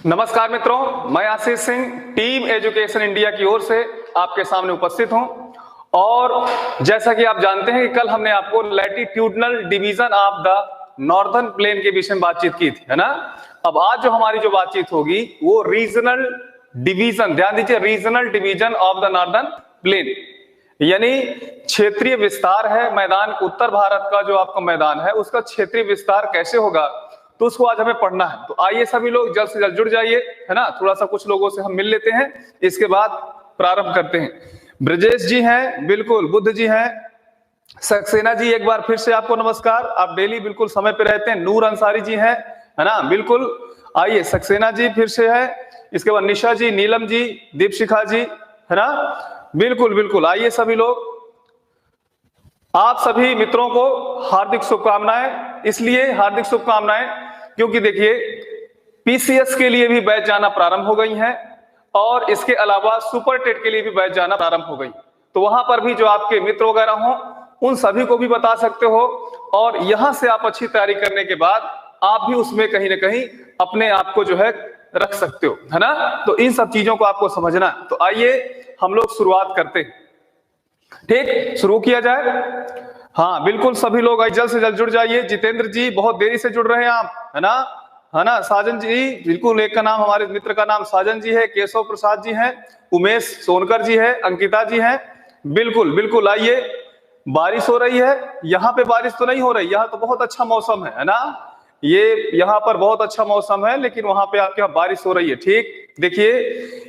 नमस्कार मित्रों, मैं Ashish Singh team education India की ओर से आपके सामने उपस्थित हूं। और जैसा कि आप जानते हैं कि कल हमने आपको latitudinal division of the northern plain के विषय में बातचीत की थी, है ना। अब आज जो हमारी जो बातचीत होगी वो रीजनल डिवीजन, ध्यान दीजिए, regional division of the northern plain, यानी क्षेत्रीय विस्तार है मैदान। उत्तर भारत का जो आपका मैदान है उसका क्षेत्रीय विस्तार कैसे होगा, तो उसको आज हमें पढ़ना है। तो आइए सभी लोग जल्द से जल्द जुड़ जाइए, है ना। थोड़ा सा कुछ लोगों से हम मिल लेते हैं, इसके बाद प्रारंभ करते हैं। ब्रजेश जी हैं, बिल्कुल। बुद्ध जी हैं। सक्सेना जी, एक बार फिर से आपको नमस्कार, आप डेली बिल्कुल समय पे रहते हैं। नूर अंसारी जी हैं, है ना, बिल्कुल। आइए, सक्सेना जी फिर से है, इसके बाद निशा जी, नीलम जी, दीपशिखा जी, है ना, बिल्कुल बिल्कुल। आइए सभी लोग, आप सभी मित्रों को हार्दिक शुभकामनाएं। इसलिए हार्दिक शुभकामनाएं क्योंकि देखिए पीसीएस के लिए भी बैच जाना प्रारंभ हो गई हैं और इसके अलावा सुपर टेट के लिए भी बैच जाना प्रारंभ हो गई। तो वहां पर भी जो आपके मित्र वगैरह हों उन सभी को भी बता सकते हो, और यहां से आप अच्छी तैयारी करने के बाद आप भी उसमें कहीं ना कहीं अपने आप को जो है रख सकते हो, है ना। तो इन सब चीजों को आपको समझना। तो आइए हम लोग शुरुआत करते हैं। ठीक, शुरू किया जाए। हाँ बिल्कुल, सभी लोग जल्द से जल्द जुड़ जाइए। जितेंद्र जी, बहुत देरी से जुड़ रहे हैं आप, है ना, है ना। साजन जी, बिल्कुल, एक का नाम, हमारे मित्र का नाम साजन जी है, केशव प्रसाद जी हैं, उमेश सोनकर जी है, अंकिता जी हैं, बिल्कुल बिल्कुल। आइए, बारिश हो रही है, यहाँ पे बारिश तो नहीं हो रही, यहाँ तो बहुत अच्छा मौसम है ना। ये यहाँ पर बहुत अच्छा मौसम है, लेकिन वहां पे आपके यहाँ बारिश हो रही है। ठीक, देखिए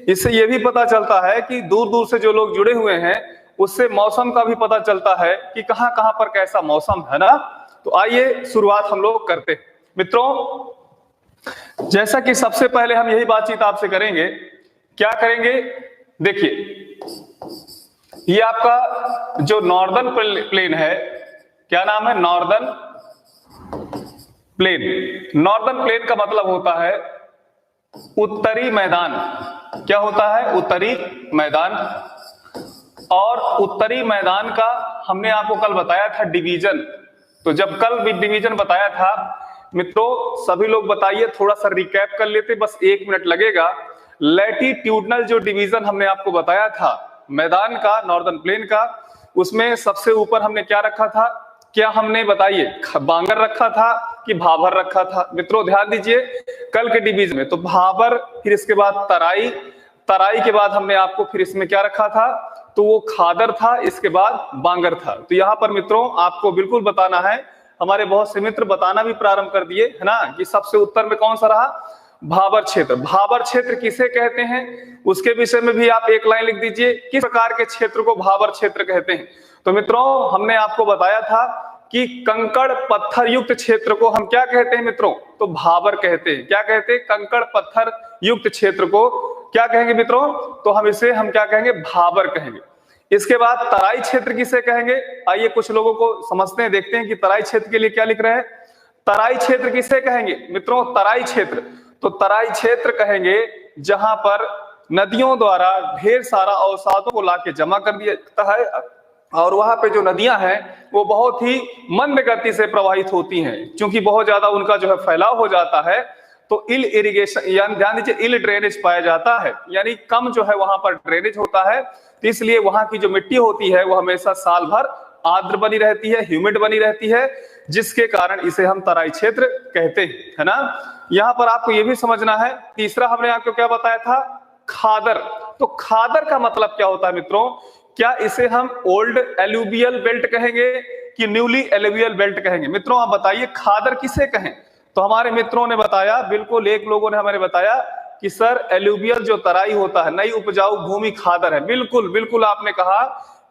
इससे ये भी पता चलता है कि दूर दूर से जो लोग जुड़े हुए हैं उससे मौसम का भी पता चलता है कि कहां कहां पर कैसा मौसम है ना। तो आइए शुरुआत हम लोग करते हैं मित्रों। जैसा कि सबसे पहले हम यही बातचीत आपसे करेंगे, क्या करेंगे, देखिए ये आपका जो नॉर्दर्न प्लेन है, क्या नाम है, नॉर्दर्न प्लेन। नॉर्दर्न प्लेन का मतलब होता है उत्तरी मैदान। क्या होता है, उत्तरी मैदान। और उत्तरी मैदान का हमने आपको कल बताया था डिवीजन। तो जब कल भी डिवीजन बताया था मित्रों, सभी लोग बताइए, थोड़ा सा रिकैप कर लेते, बस 1 मिनट लगेगा। लैटिट्यूडनल जो डिवीजन हमने आपको बताया था मैदान का, नॉर्दर्न प्लेन का, उसमें सबसे ऊपर हमने क्या रखा था, क्या हमने बताइए, बांगर रखा था कि भाबर रखा था। मित्रों ध्यान दीजिए, कल के डिवीजन में तो भाबर, फिर इसके बाद तराई, तराई के बाद हमने आपको फिर इसमें क्या रखा था, तो वो खादर था, इसके बाद बांगर था। तो यहाँ पर मित्रों आपको बिल्कुल बताना है, हमारे बहुत से मित्र बताना भी प्रारंभ कर दिए, है ना, कि सबसे उत्तर में कौन सा रहा, भाबर क्षेत्र। भाबर क्षेत्र किसे कहते हैं उसके विषय में भी आप एक लाइन लिख दीजिए, किस प्रकार के क्षेत्र को भाबर क्षेत्र कहते हैं। तो मित्रों हमने आपको बताया था कि कंकड़ पत्थर युक्त क्षेत्र को हम क्या कहते हैं मित्रों, तो भाबर कहते हैं। क्या कहते हैं, कंकड़ पत्थर युक्त क्षेत्र को क्या कहेंगे मित्रों, तो हम इसे हम क्या कहेंगे, भाबर कहेंगे। इसके बाद तराई क्षेत्र किसे कहेंगे, आइए कुछ लोगों को समझते हैं, देखते हैं कि तराई क्षेत्र के लिए क्या लिख रहे हैं। तराई क्षेत्र किसे कहेंगे मित्रों, तराई क्षेत्र, तो तराई क्षेत्र कहेंगे जहां पर नदियों द्वारा ढेर सारा अवसादों को लाके जमा कर दिया जाता है, और वहां पे जो नदियां हैं वो बहुत ही मंद गति से प्रवाहित होती हैं, क्योंकि बहुत ज्यादा उनका जो है फैलाव हो जाता है। तो इल इरिगेशन, यानी ध्यान दीजिए, इल ड्रेनेज पाया जाता है, यानी कम जो है वहां पर ड्रेनेज होता है। तो इसलिए वहां की जो मिट्टी होती है वो हमेशा साल भर आर्द्र बनी रहती है, ह्यूमिड बनी रहती है, जिसके कारण इसे हम तराई क्षेत्र कहते हैं, है ना। यहाँ पर आपको ये भी समझना है। तीसरा हमने आपको क्या बताया था, खादर। तो खादर का मतलब क्या होता है मित्रों, क्या इसे हम ओल्ड एलुवियल बेल्ट कहेंगे कि न्यूली एलुवियल बेल्ट कहेंगे। मित्रों आप बताइए खादर किसे कहें। तो हमारे मित्रों ने बताया, बिल्कुल एक लोगों ने हमें बताया कि सर एलुवियल जो तराई होता है, नई उपजाऊ भूमि खादर है। बिल्कुल बिल्कुल आपने कहा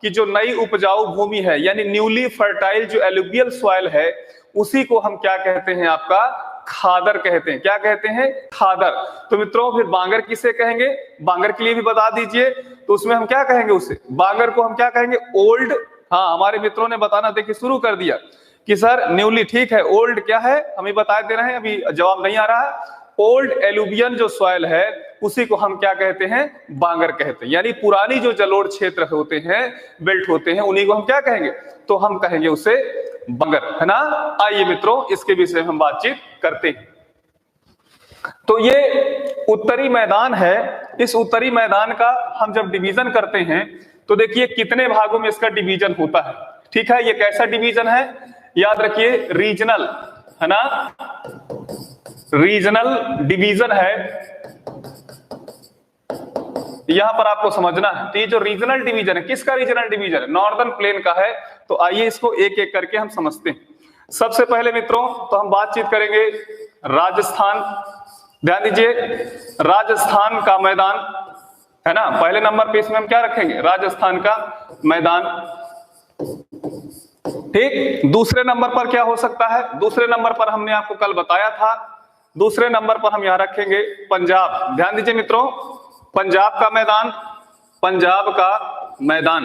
कि जो नई उपजाऊ भूमि है, यानी न्यूली फर्टाइल जो एलुवियल सॉइल है, उसी को हम क्या कहते हैं, आपका खादर कहते हैं। क्या कहते हैं, खादर। तो मित्रों फिर बांगर किसे कहेंगे, बांगर के लिए भी बता दीजिए। तो उसमें हम क्या कहेंगे, उसे बांगर को हम क्या कहेंगे, ओल्ड। हाँ हमारे मित्रों ने बताना देखिए शुरू कर दिया कि सर न्यूली, ठीक है, ओल्ड क्या है हमें बता दे रहे हैं, अभी जवाब नहीं आ रहा है। ओल्ड एलुवियन जो सॉइल है उसी को हम क्या कहते हैं, बांगर कहते हैं। यानी पुरानी जो जलोढ़ क्षेत्र होते हैं, बेल्ट होते हैं, उन्हीं को हम क्या कहेंगे, तो हम कहेंगे उसे बांगर, है ना। आइए मित्रों इसके विषय में हम बातचीत करते हैं। तो ये उत्तरी मैदान है। इस उत्तरी मैदान का हम जब डिवीजन करते हैं तो देखिए कितने भागों में इसका डिवीजन होता है। ठीक है, ये कैसा डिवीजन है, याद रखिए रीजनल, है ना, रीजनल डिवीजन है। यहां पर आपको समझना है, तो ये जो रीजनल डिवीजन है, किसका रीजनल डिवीजन है, नॉर्दर्न प्लेन का है। तो आइए इसको एक एक करके हम समझते हैं। सबसे पहले मित्रों तो हम बातचीत करेंगे राजस्थान। ध्यान दीजिए, राजस्थान का मैदान है ना, पहले नंबर पे इसमें हम क्या रखेंगे, राजस्थान का मैदान। ठीक, दूसरे नंबर पर क्या हो सकता है, दूसरे नंबर पर हमने आपको कल बताया था, दूसरे नंबर पर हम यहां रखेंगे पंजाब। ध्यान दीजिए मित्रों, पंजाब का मैदान, पंजाब का मैदान,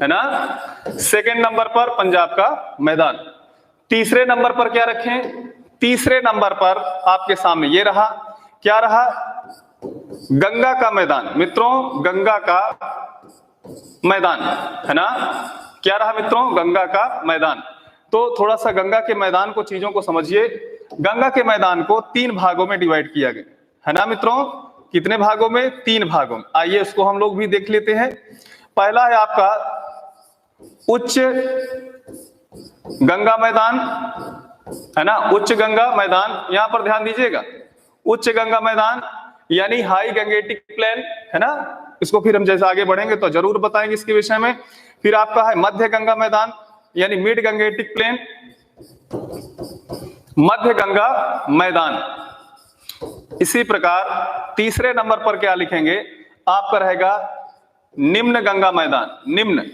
है ना, सेकंड नंबर पर पंजाब का मैदान। तीसरे नंबर पर क्या रखें, तीसरे नंबर पर आपके सामने ये रहा, क्या रहा, गंगा का मैदान। मित्रों गंगा का मैदान, है ना, क्या रहा मित्रों, गंगा का मैदान। तो थोड़ा सा गंगा के मैदान को, चीजों को समझिए। गंगा के मैदान को 3 भागों में डिवाइड किया गया, है ना मित्रों, कितने भागों में, 3 भागों में। आइए उसको हम लोग भी देख लेते हैं। पहला है आपका उच्च गंगा मैदान, है ना, उच्च गंगा मैदान। यहां पर ध्यान दीजिएगा, उच्च गंगा मैदान यानी हाई गंगेटिक प्लेन, है ना, इसको फिर हम जैसे आगे बढ़ेंगे तो जरूर बताएंगे इसके विषय में। फिर आपका है मध्य गंगा मैदान यानी मिड गंगेटिक प्लेन, मध्य गंगा मैदान। इसी प्रकार तीसरे नंबर पर क्या लिखेंगे, आपका रहेगा निम्न गंगा मैदान, निम्न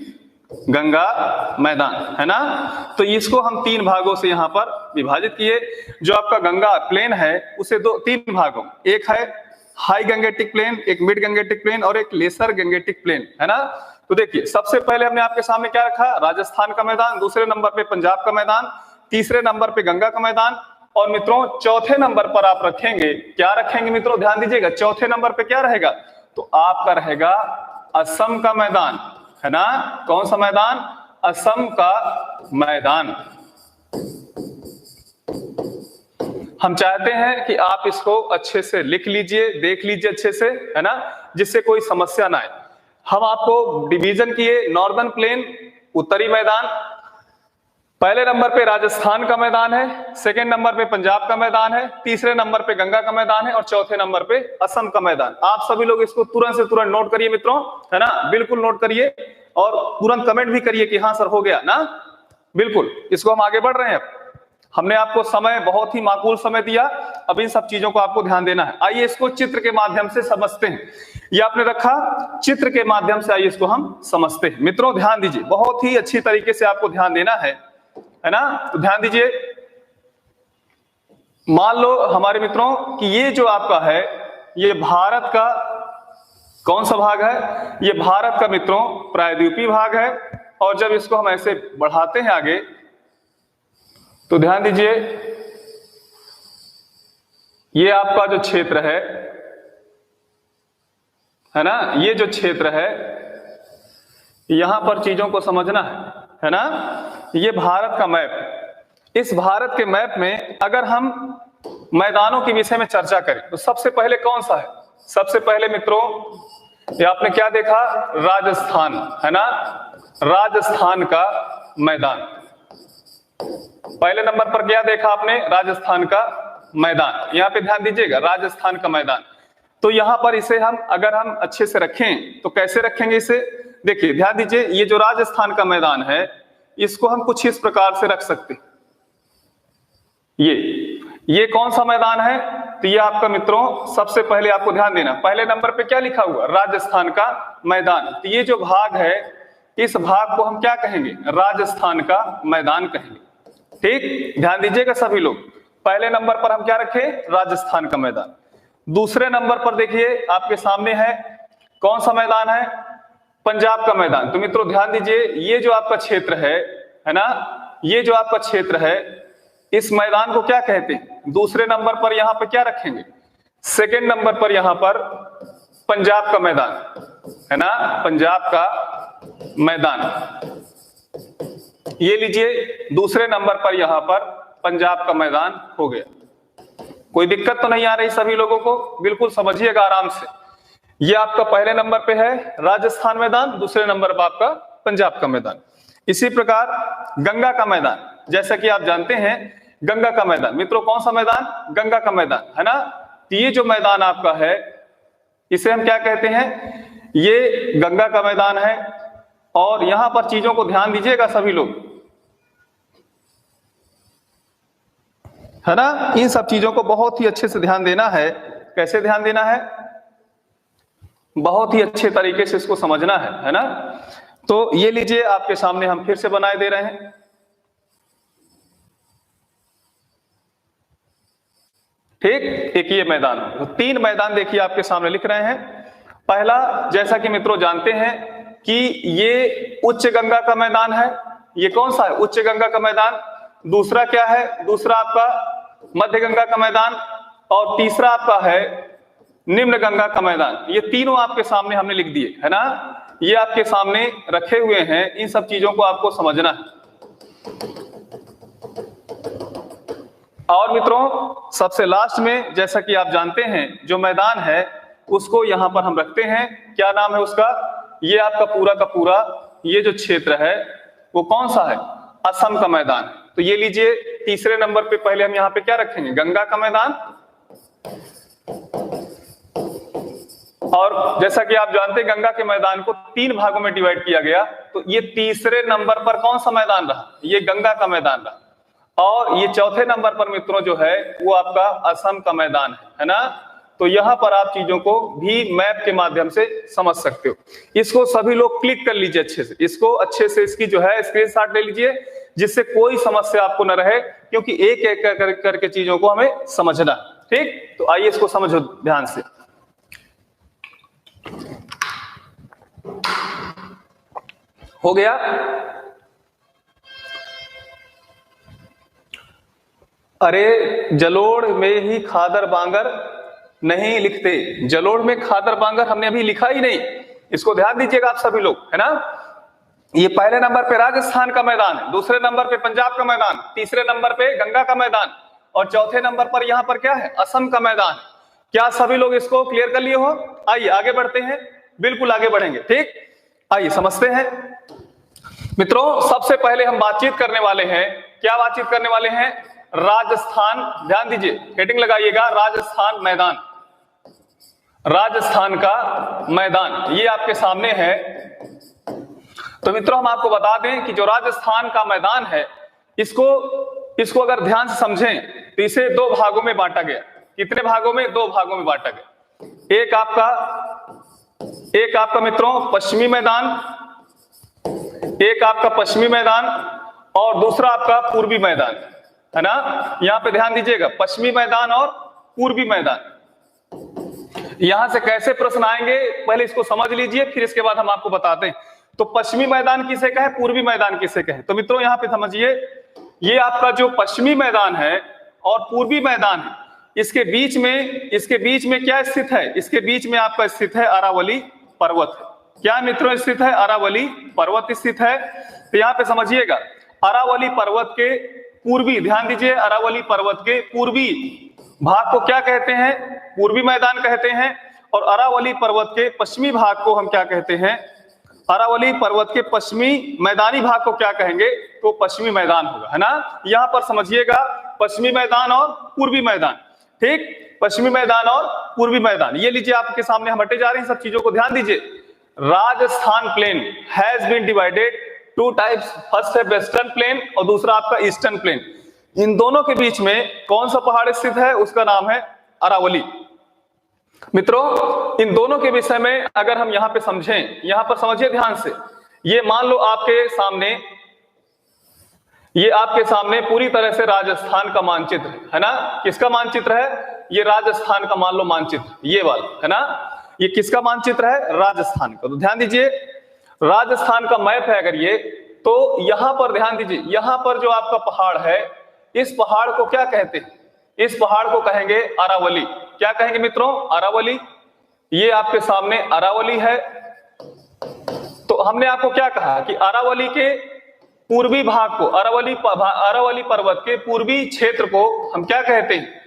गंगा मैदान, है ना। तो इसको हम 3 भागों से यहां पर विभाजित किए। जो आपका गंगा प्लेन है उसे 3 भागों, एक है हाई गंगेटिक प्लेन, एक मिड गंगेटिक प्लेन और एक लेसर गंगेटिक प्लेन, है ना। तो देखिए सबसे पहले हमने आपके सामने क्या रखा, राजस्थान का मैदान, दूसरे नंबर पे पंजाब का मैदान, तीसरे नंबर पे गंगा का मैदान, और मित्रों चौथे नंबर पर आप रखेंगे, क्या रखेंगे मित्रों, ध्यान दीजिएगा, चौथे नंबर पे क्या रहेगा, तो आपका रहेगा असम का मैदान, है ना। कौन सा मैदान, असम का मैदान। हम चाहते हैं कि आप इसको अच्छे से लिख लीजिए, देख लीजिए अच्छे से, है ना, जिससे कोई समस्या ना आए। हम आपको डिवीजन किए, नॉर्दर्न प्लेन, उत्तरी मैदान, पहले नंबर पे राजस्थान का मैदान है, सेकंड नंबर पे पंजाब का मैदान है, तीसरे नंबर पे गंगा का मैदान है और चौथे नंबर पे असम का मैदान। आप सभी लोग इसको तुरंत से तुरंत नोट करिए मित्रों, है ना, बिल्कुल नोट करिए और तुरंत कमेंट भी करिए कि हाँ सर हो गया ना। बिल्कुल, इसको हम आगे बढ़ रहे हैं। अब हमने आपको समय, बहुत ही माकूल समय दिया, अब इन सब चीजों को आपको ध्यान देना है। आइए इसको चित्र के माध्यम से समझते हैं। ये आपने रखा, चित्र के माध्यम से आइए इसको हम समझते हैं। मित्रों ध्यान दीजिए, बहुत ही अच्छी तरीके से आपको ध्यान देना है ना। तो ध्यान दीजिए, मान लो हमारे मित्रों कि ये जो आपका है, ये भारत का कौन सा भाग है, ये भारत का मित्रों प्रायद्वीपीय भाग है। और जब इसको हम ऐसे बढ़ाते हैं आगे तो ध्यान दीजिए, ये आपका जो क्षेत्र है ना, ये जो क्षेत्र है, यहां पर चीजों को समझना है ना। ये भारत का मैप, इस भारत के मैप में अगर हम मैदानों के विषय में चर्चा करें तो सबसे पहले कौन सा है, सबसे पहले मित्रों ये आपने क्या देखा, राजस्थान, है ना, राजस्थान का मैदान। पहले नंबर पर क्या देखा आपने, राजस्थान का मैदान। यहां पे ध्यान दीजिएगा, राजस्थान का मैदान। तो यहां पर इसे हम अगर हम अच्छे से रखें तो कैसे रखेंगे इसे, देखिए ध्यान दीजिए, ये जो राजस्थान का मैदान है इसको हम कुछ इस प्रकार से रख सकते हैं। ये कौन सा मैदान है, तो ये आपका मित्रों सबसे पहले आपको ध्यान देना, पहले नंबर पे क्या लिखा हुआ, राजस्थान का मैदान। तो ये जो भाग है, इस भाग को हम क्या कहेंगे, राजस्थान का मैदान कहेंगे। ठीक, ध्यान दीजिएगा सभी लोग, पहले नंबर पर हम क्या रखें, राजस्थान का मैदान। दूसरे नंबर पर देखिए आपके सामने है कौन सा मैदान है, पंजाब का मैदान। तो मित्रों ध्यान दीजिए, ये जो आपका क्षेत्र है ना, ये जो आपका क्षेत्र है, इस मैदान को क्या कहते हैं, दूसरे नंबर पर यहां पर क्या रखेंगे, सेकंड नंबर पर यहां पर पंजाब का मैदान, है ना, पंजाब का मैदान। ये लीजिए, दूसरे नंबर पर यहां पर पंजाब का मैदान हो गया। कोई दिक्कत तो नहीं आ रही सभी लोगों को? बिल्कुल समझिएगा आराम से। ये आपका पहले नंबर पे है राजस्थान मैदान, दूसरे नंबर पर आपका पंजाब का मैदान। इसी प्रकार गंगा का मैदान, जैसा कि आप जानते हैं गंगा का मैदान, मित्रों कौन सा मैदान? गंगा का मैदान, है ना। ये जो मैदान आपका है इसे हम क्या कहते हैं? ये गंगा का मैदान है। और यहां पर चीजों को ध्यान दीजिएगा सभी लोग, है ना। इन सब चीजों को बहुत ही अच्छे से ध्यान देना है। कैसे ध्यान देना है? बहुत ही अच्छे तरीके से इसको समझना है ना। तो ये लीजिए आपके सामने हम फिर से बनाए दे रहे हैं। ठीक, एक ये मैदान, तो 3 मैदान देखिए आपके सामने लिख रहे हैं। पहला, जैसा कि मित्रों जानते हैं कि ये उच्च गंगा का मैदान है। ये कौन सा है? उच्च गंगा का मैदान। दूसरा क्या है? दूसरा आपका मध्य गंगा का मैदान। और तीसरा आपका है निम्न गंगा का मैदान। ये तीनों आपके सामने हमने लिख दिए, है ना। ये आपके सामने रखे हुए हैं। इन सब चीजों को आपको समझना है। और मित्रों सबसे लास्ट में, जैसा कि आप जानते हैं, जो मैदान है उसको यहां पर हम रखते हैं। क्या नाम है उसका? ये आपका पूरा का पूरा ये जो क्षेत्र है वो कौन सा है? असम का मैदान। तो ये लीजिए तीसरे नंबर पे पहले हम यहां पे क्या रखेंगे? गंगा का मैदान। और जैसा कि आप जानते हैं गंगा के मैदान को 3 भागों में डिवाइड किया गया। तो ये तीसरे नंबर पर कौन सा मैदान रहा? ये गंगा का मैदान रहा। और ये चौथे नंबर पर मित्रों जो है वो आपका असम का मैदान है ना। तो यहां पर आप चीजों को भी मैप के माध्यम से समझ सकते हो। इसको सभी लोग क्लिक कर लीजिए अच्छे से, इसको अच्छे से इसकी जो है स्क्रीनशॉट ले लीजिए, जिससे कोई समस्या आपको न रहे, क्योंकि एक एक करके चीजों को हमें समझना। ठीक, तो आइए इसको समझो ध्यान से। हो गया? अरे जलोढ़ में ही खादर बांगर नहीं लिखते। जलोढ़ में खादर बांगर हमने अभी लिखा ही नहीं। इसको ध्यान दीजिएगा आप सभी लोग, है ना। ये पहले नंबर पे राजस्थान का मैदान है, दूसरे नंबर पे पंजाब का मैदान, तीसरे नंबर पे गंगा का मैदान, और चौथे नंबर पर यहां पर क्या है? असम का मैदान। क्या सभी लोग इसको क्लियर कर लिए हो? आइए आगे बढ़ते हैं, बिल्कुल आगे बढ़ेंगे। ठीक, आइए समझते हैं। मित्रों सबसे पहले हम बातचीत करने वाले हैं, क्या बातचीत करने वाले हैं? राजस्थान, ध्यान दीजिए, हेडिंग लगाइएगा, राजस्थान मैदान। राजस्थान का मैदान ये आपके सामने है। तो मित्रों हम आपको बता दें कि जो राजस्थान का मैदान है इसको अगर ध्यान से समझें तो इसे 2 भागों में बांटा गया। कितने भागों में? 2 भागों में बांटा गया। एक आपका मित्रों पश्चिमी मैदान, एक आपका पश्चिमी मैदान, और दूसरा आपका पूर्वी मैदान, है ना। यहां पे ध्यान दीजिएगा, पश्चिमी मैदान और पूर्वी मैदान। यहां से कैसे प्रश्न आएंगे पहले इसको समझ लीजिए, फिर इसके बाद हम आपको बताते हैं। तो पश्चिमी मैदान किसे कहे, पूर्वी मैदान किसे कहे? तो मित्रों यहां पे समझिए, ये आपका जो पश्चिमी मैदान है और पूर्वी मैदान है, इसके बीच में क्या स्थित है? इसके बीच में आपका स्थित है अरावली पर्वत है। क्या मित्रों स्थित है? अरावली पर्वत स्थित है। तो यहां पे समझिएगा, अरावली पर्वत के पूर्वी, ध्यान दीजिए, अरावली पर्वत के पूर्वी भाग को क्या कहते हैं? पूर्वी मैदान कहते हैं। और अरावली पर्वत के पश्चिमी भाग को हम क्या कहते हैं? अरावली पर्वत के पश्चिमी मैदानी भाग को क्या कहेंगे? तो पश्चिमी मैदान होगा, है ना। यहां पर समझिएगा पश्चिमी मैदान और पूर्वी मैदान। ठीक, पश्चिमी मैदान और पूर्वी मैदान ये लीजिए आपके सामने हम हटे जा रहे हैं, सब चीजों को ध्यान दीजिए। Rajasthan plain has been divided 2 types, first है वेस्टर्न प्लेन और दूसरा आपका ईस्टर्न प्लेन। इन दोनों के बीच में कौन सा पहाड़ स्थित है? उसका नाम है अरावली। मित्रों इन दोनों के विषय में अगर हम यहां पे समझें, यहां पर समझिए ध्यान से, ये मान लो आपके सामने पूरी तरह से राजस्थान का मानचित्र है ना। किसका मानचित्र है? ये राजस्थान का मान लो मानचित्र, ये वाला, है ना। ये किसका मानचित्र है? राजस्थान का। तो ध्यान दीजिए, राजस्थान का मैप है अगर ये, तो यहां पर ध्यान दीजिए, यहां पर जो आपका पहाड़ है, इस पहाड़ को क्या कहते हैं? इस पहाड़ को कहेंगे अरावली। क्या कहेंगे मित्रों? अरावली। ये आपके सामने अरावली है। तो हमने आपको क्या कहा कि अरावली के पूर्वी भाग को, अरावली पर्वत के पूर्वी क्षेत्र को हम क्या कहते हैं?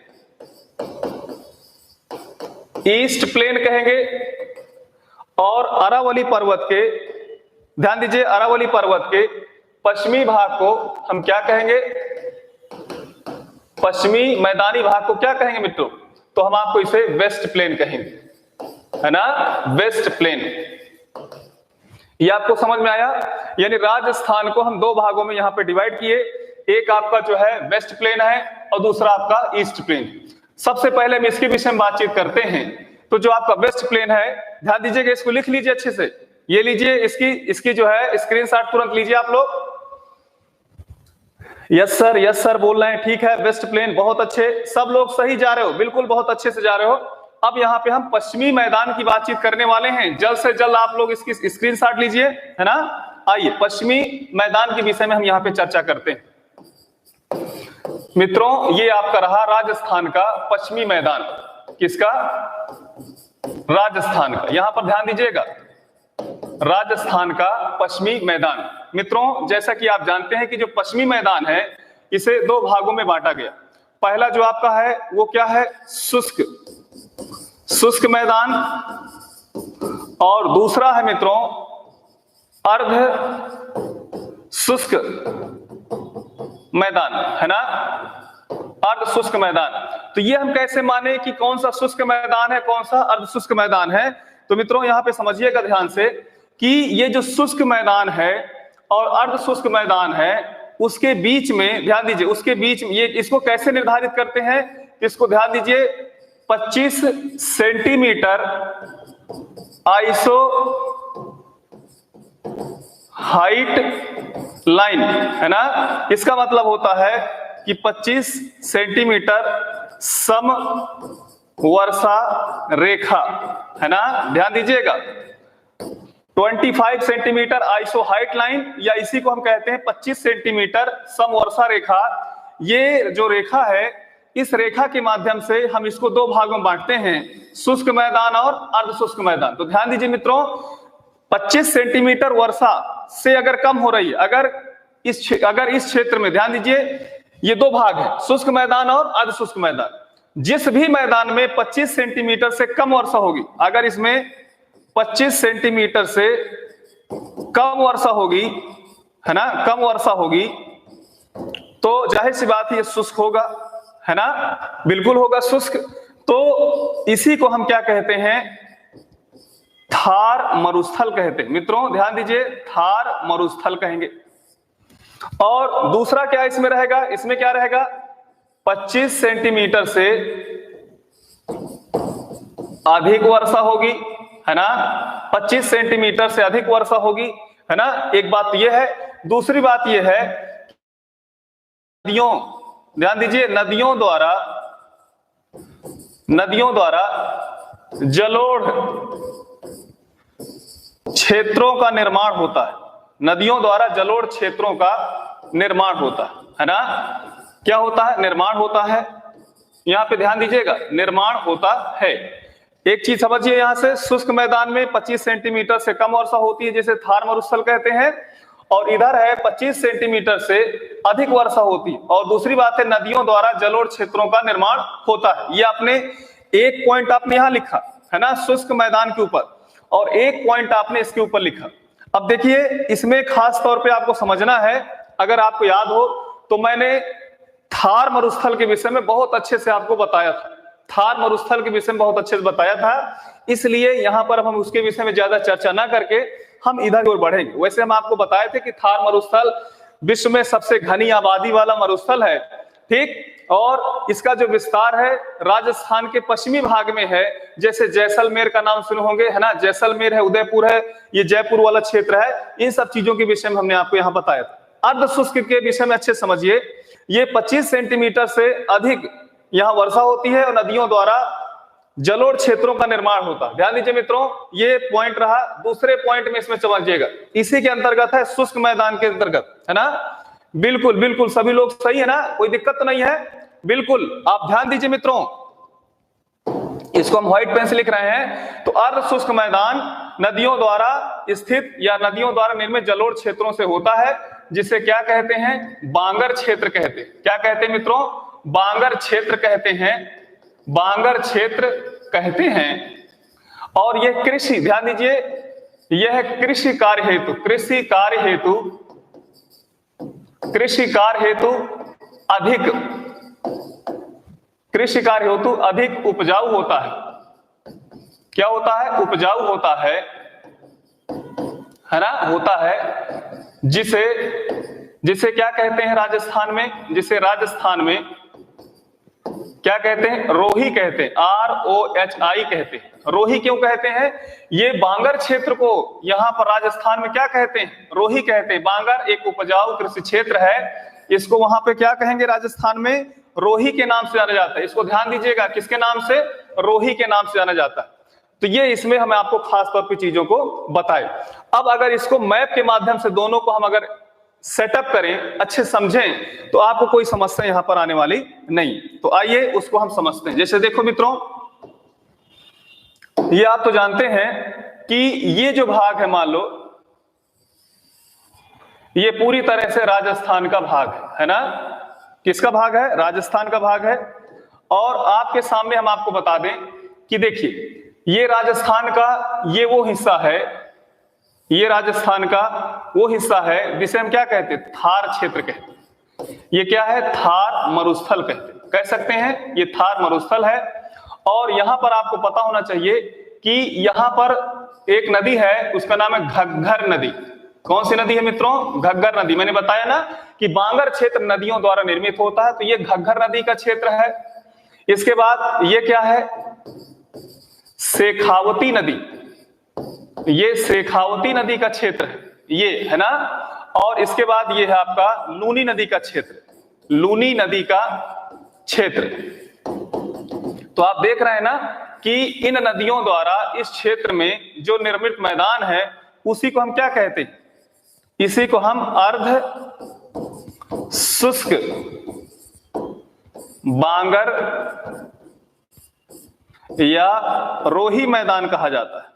ईस्ट प्लेन कहेंगे, और अरावली पर्वत के, ध्यान दीजिए, अरावली पर्वत के पश्चिमी भाग को हम क्या कहेंगे, पश्चिमी मैदानी भाग को क्या कहेंगे मित्रों, तो हम आपको इसे वेस्ट प्लेन कहेंगे, है ना, वेस्ट प्लेन। ये आपको समझ में आया? यानी राजस्थान को हम दो भागों में यहां पे डिवाइड किए, एक आपका जो है वेस्ट प्लेन है और दूसरा आपका ईस्ट प्लेन। सबसे पहले हम इसके विषय में बातचीत करते हैं। तो जो आपका वेस्ट प्लेन है, ध्यान दीजिएगा, इसको लिख लीजिए अच्छे से, ये लीजिए, इसकी जो है स्क्रीनशॉट तुरंत लीजिए आप लोग। यस सर बोल रहे हैं, ठीक है, वेस्ट प्लेन, बहुत अच्छे, सब लोग सही जा रहे हो, बिल्कुल बहुत अच्छे से जा रहे हो। अब यहाँ पे हम पश्चिमी मैदान की बातचीत करने वाले हैं, जल्द से जल्द आप लोग इसकी स्क्रीनशॉट लीजिए, है ना। आइए पश्चिमी मैदान के विषय में हम यहाँ पे चर्चा करते हैं। मित्रों, ये आपका रहा राजस्थान का पश्चिमी मैदान, किसका, राजस्थान का, यहां पर ध्यान दीजिएगा, राजस्थान का पश्चिमी मैदान। मित्रों, जैसा कि आप जानते हैं कि जो पश्चिमी मैदान है इसे दो भागों में बांटा गया। पहला जो आपका है वो क्या है, शुष्क मैदान, और दूसरा है मित्रों अर्ध शुष्क मैदान, है ना, अर्ध शुष्क मैदान। तो ये हम कैसे माने कि कौन सा शुष्क मैदान है, कौन सा अर्ध शुष्क मैदान है? तो मित्रों यहां पे समझिएगा ध्यान से कि ये जो शुष्क मैदान है और अर्ध शुष्क मैदान है, उसके बीच में ध्यान दीजिए, उसके बीच में ये इसको कैसे निर्धारित करते हैं, इसको ध्यान दीजिए, 25 सेंटीमीटर आइसो हाइट लाइन, है ना। इसका मतलब होता है कि 25 सेंटीमीटर सम वर्षा रेखा, है ना, ध्यान दीजिएगा, 25 सेंटीमीटर आइसो हाइट लाइन, या इसी को हम कहते हैं 25 सेंटीमीटर सम वर्षा रेखा। ये जो रेखा है, इस रेखा के माध्यम से हम इसको दो भागों में बांटते हैं, शुष्क मैदान और अर्ध शुष्क मैदान। तो ध्यान दीजिए मित्रों, 25 सेंटीमीटर वर्षा से अगर कम हो रही है, अगर इस क्षेत्र में, ध्यान दीजिए, ये दो भाग है, शुष्क मैदान और अर्ध शुष्क मैदान। जिस भी मैदान में 25 सेंटीमीटर से कम वर्षा होगी, अगर इसमें 25 सेंटीमीटर से कम वर्षा होगी, है ना, कम वर्षा होगी, तो जाहिर सी बात है ये शुष्क होगा, है ना, बिल्कुल होगा शुष्क। तो इसी को हम क्या कहते हैं, थार मरुस्थल कहते हैं। मित्रों ध्यान दीजिए, थार मरुस्थल कहेंगे। और दूसरा क्या इसमें रहेगा, इसमें क्या रहेगा, 25 सेंटीमीटर से अधिक वर्षा होगी, है ना, 25 सेंटीमीटर से अधिक वर्षा होगी, है ना। एक बात यह है, दूसरी बात यह है, नदियों, ध्यान दीजिए, नदियों द्वारा जलोढ़ क्षेत्रों का निर्माण होता है, नदियों द्वारा जलोढ़ क्षेत्रों का निर्माण होता है ना। क्या होता है, निर्माण होता है, यहां पे ध्यान दीजिएगा, निर्माण होता है। एक चीज समझिए, यहां से शुष्क मैदान में 25 सेंटीमीटर से कम वर्षा होती है, जिसे थार मरुस्थल कहते हैं, और इधर है 25 सेंटीमीटर से अधिक वर्षा होती है। और दूसरी बात है, नदियों द्वारा जलोढ़ क्षेत्रों का निर्माण होता है। ये आपने एक पॉइंट आपने यहां लिखा, है ना, शुष्क मैदान के ऊपर, और एक पॉइंट आपने इसके ऊपर लिखा। अब देखिए, इसमें खास तौर पे आपको समझना है, अगर आपको याद हो तो मैंने थार मरुस्थल के विषय में बहुत अच्छे से आपको बताया था, थार मरुस्थल के विषय में बहुत अच्छे से बताया था, इसलिए यहां पर हम उसके विषय में ज्यादा चर्चा ना करके हम इधर की ओर बढ़ेंगे। वैसे हम आपको बताए थे कि थार मरुस्थल विश्व में सबसे घनी आबादी वाला मरुस्थल है, ठीक, और इसका जो विस्तार है राजस्थान के पश्चिमी भाग में है, जैसे जैसलमेर का नाम सुने होंगे, है ना, जैसलमेर है, उदयपुर है, ये जयपुर वाला क्षेत्र है। इन सब चीजों के विषय में हमने आपको यहाँ बताया था। अर्ध शुष्क के विषय में अच्छे समझिए, ये 25 सेंटीमीटर से अधिक यहाँ वर्षा होती है और नदियों द्वारा जलोढ़ क्षेत्रों का निर्माण होता है। ध्यान दीजिए मित्रों, ये पॉइंट रहा। दूसरे पॉइंट में इसमें समझिएगा, इसी के अंतर्गत है, शुष्क मैदान के अंतर्गत, है ना। बिल्कुल बिल्कुल सभी लोग सही है ना, कोई दिक्कत तो नहीं है, बिल्कुल। आप ध्यान दीजिए मित्रों, इसको हम व्हाइट पेन से लिख रहे हैं। तो अर्ध शुष्क मैदान नदियों द्वारा स्थित या नदियों द्वारा निर्मित जलोढ़ क्षेत्रों से होता है, जिसे क्या कहते हैं, बांगर क्षेत्र कहते हैं। क्या कहते हैं मित्रों, बांगर क्षेत्र कहते हैं, बांगर क्षेत्र कहते हैं। और यह कृषि, ध्यान दीजिए, यह कृषि कार्य हेतु अधिक उपजाऊ होता है। क्या होता है? उपजाऊ होता है ना, होता है, जिसे क्या कहते हैं राजस्थान में? जिसे राजस्थान में क्या कहते हैं? रोही कहते हैं, ROHI कहते हैं। रोही क्यों कहते हैं? ये बांगर क्षेत्र को यहां पर राजस्थान में क्या कहते हैं? रोही कहते हैं। बांगर एक उपजाऊ कृषि क्षेत्र है, इसको वहां पे क्या कहेंगे राजस्थान में? रोही के नाम से जाना जाता है। इसको ध्यान दीजिएगा, किसके नाम से? रोही के नाम से जाना जाता है। तो ये इसमें हमें आपको खास तौर पे चीजों को बताए। अब अगर इसको मैप के माध्यम से दोनों को हम अगर सेटअप करें, अच्छे समझें, तो आपको कोई समस्या यहां पर आने वाली नहीं। तो आइए उसको हम समझते हैं। जैसे देखो मित्रों, ये आप तो जानते हैं कि ये जो भाग है, मान लो ये पूरी तरह से राजस्थान का भाग है ना? किसका भाग है? राजस्थान का भाग है। और आपके सामने हम आपको बता दें कि देखिए, ये राजस्थान का ये वो हिस्सा है, ये राजस्थान का वो हिस्सा है जिसे हम क्या कहते हैं? थार क्षेत्र कहते हैं। ये क्या है? थार मरुस्थल कहते हैं, कह सकते हैं ये थार मरुस्थल है। और यहां पर आपको पता होना चाहिए कि यहां पर एक नदी है, उसका नाम है घग्गर नदी। कौन सी नदी है मित्रों? घग्गर नदी। मैंने बताया ना कि बांगर क्षेत्र नदियों द्वारा निर्मित होता है, तो ये घग्गर नदी का क्षेत्र है। इसके बाद ये क्या है? शेखावती नदी। ये शेखावती नदी का क्षेत्र है, ये है ना। और इसके बाद ये है आपका लूनी नदी का क्षेत्र, लूनी नदी का क्षेत्र। तो आप देख रहे हैं ना कि इन नदियों द्वारा इस क्षेत्र में जो निर्मित मैदान है, उसी को हम क्या कहते हैं? इसी को हम अर्ध शुष्क बांगर या रोही मैदान कहा जाता है।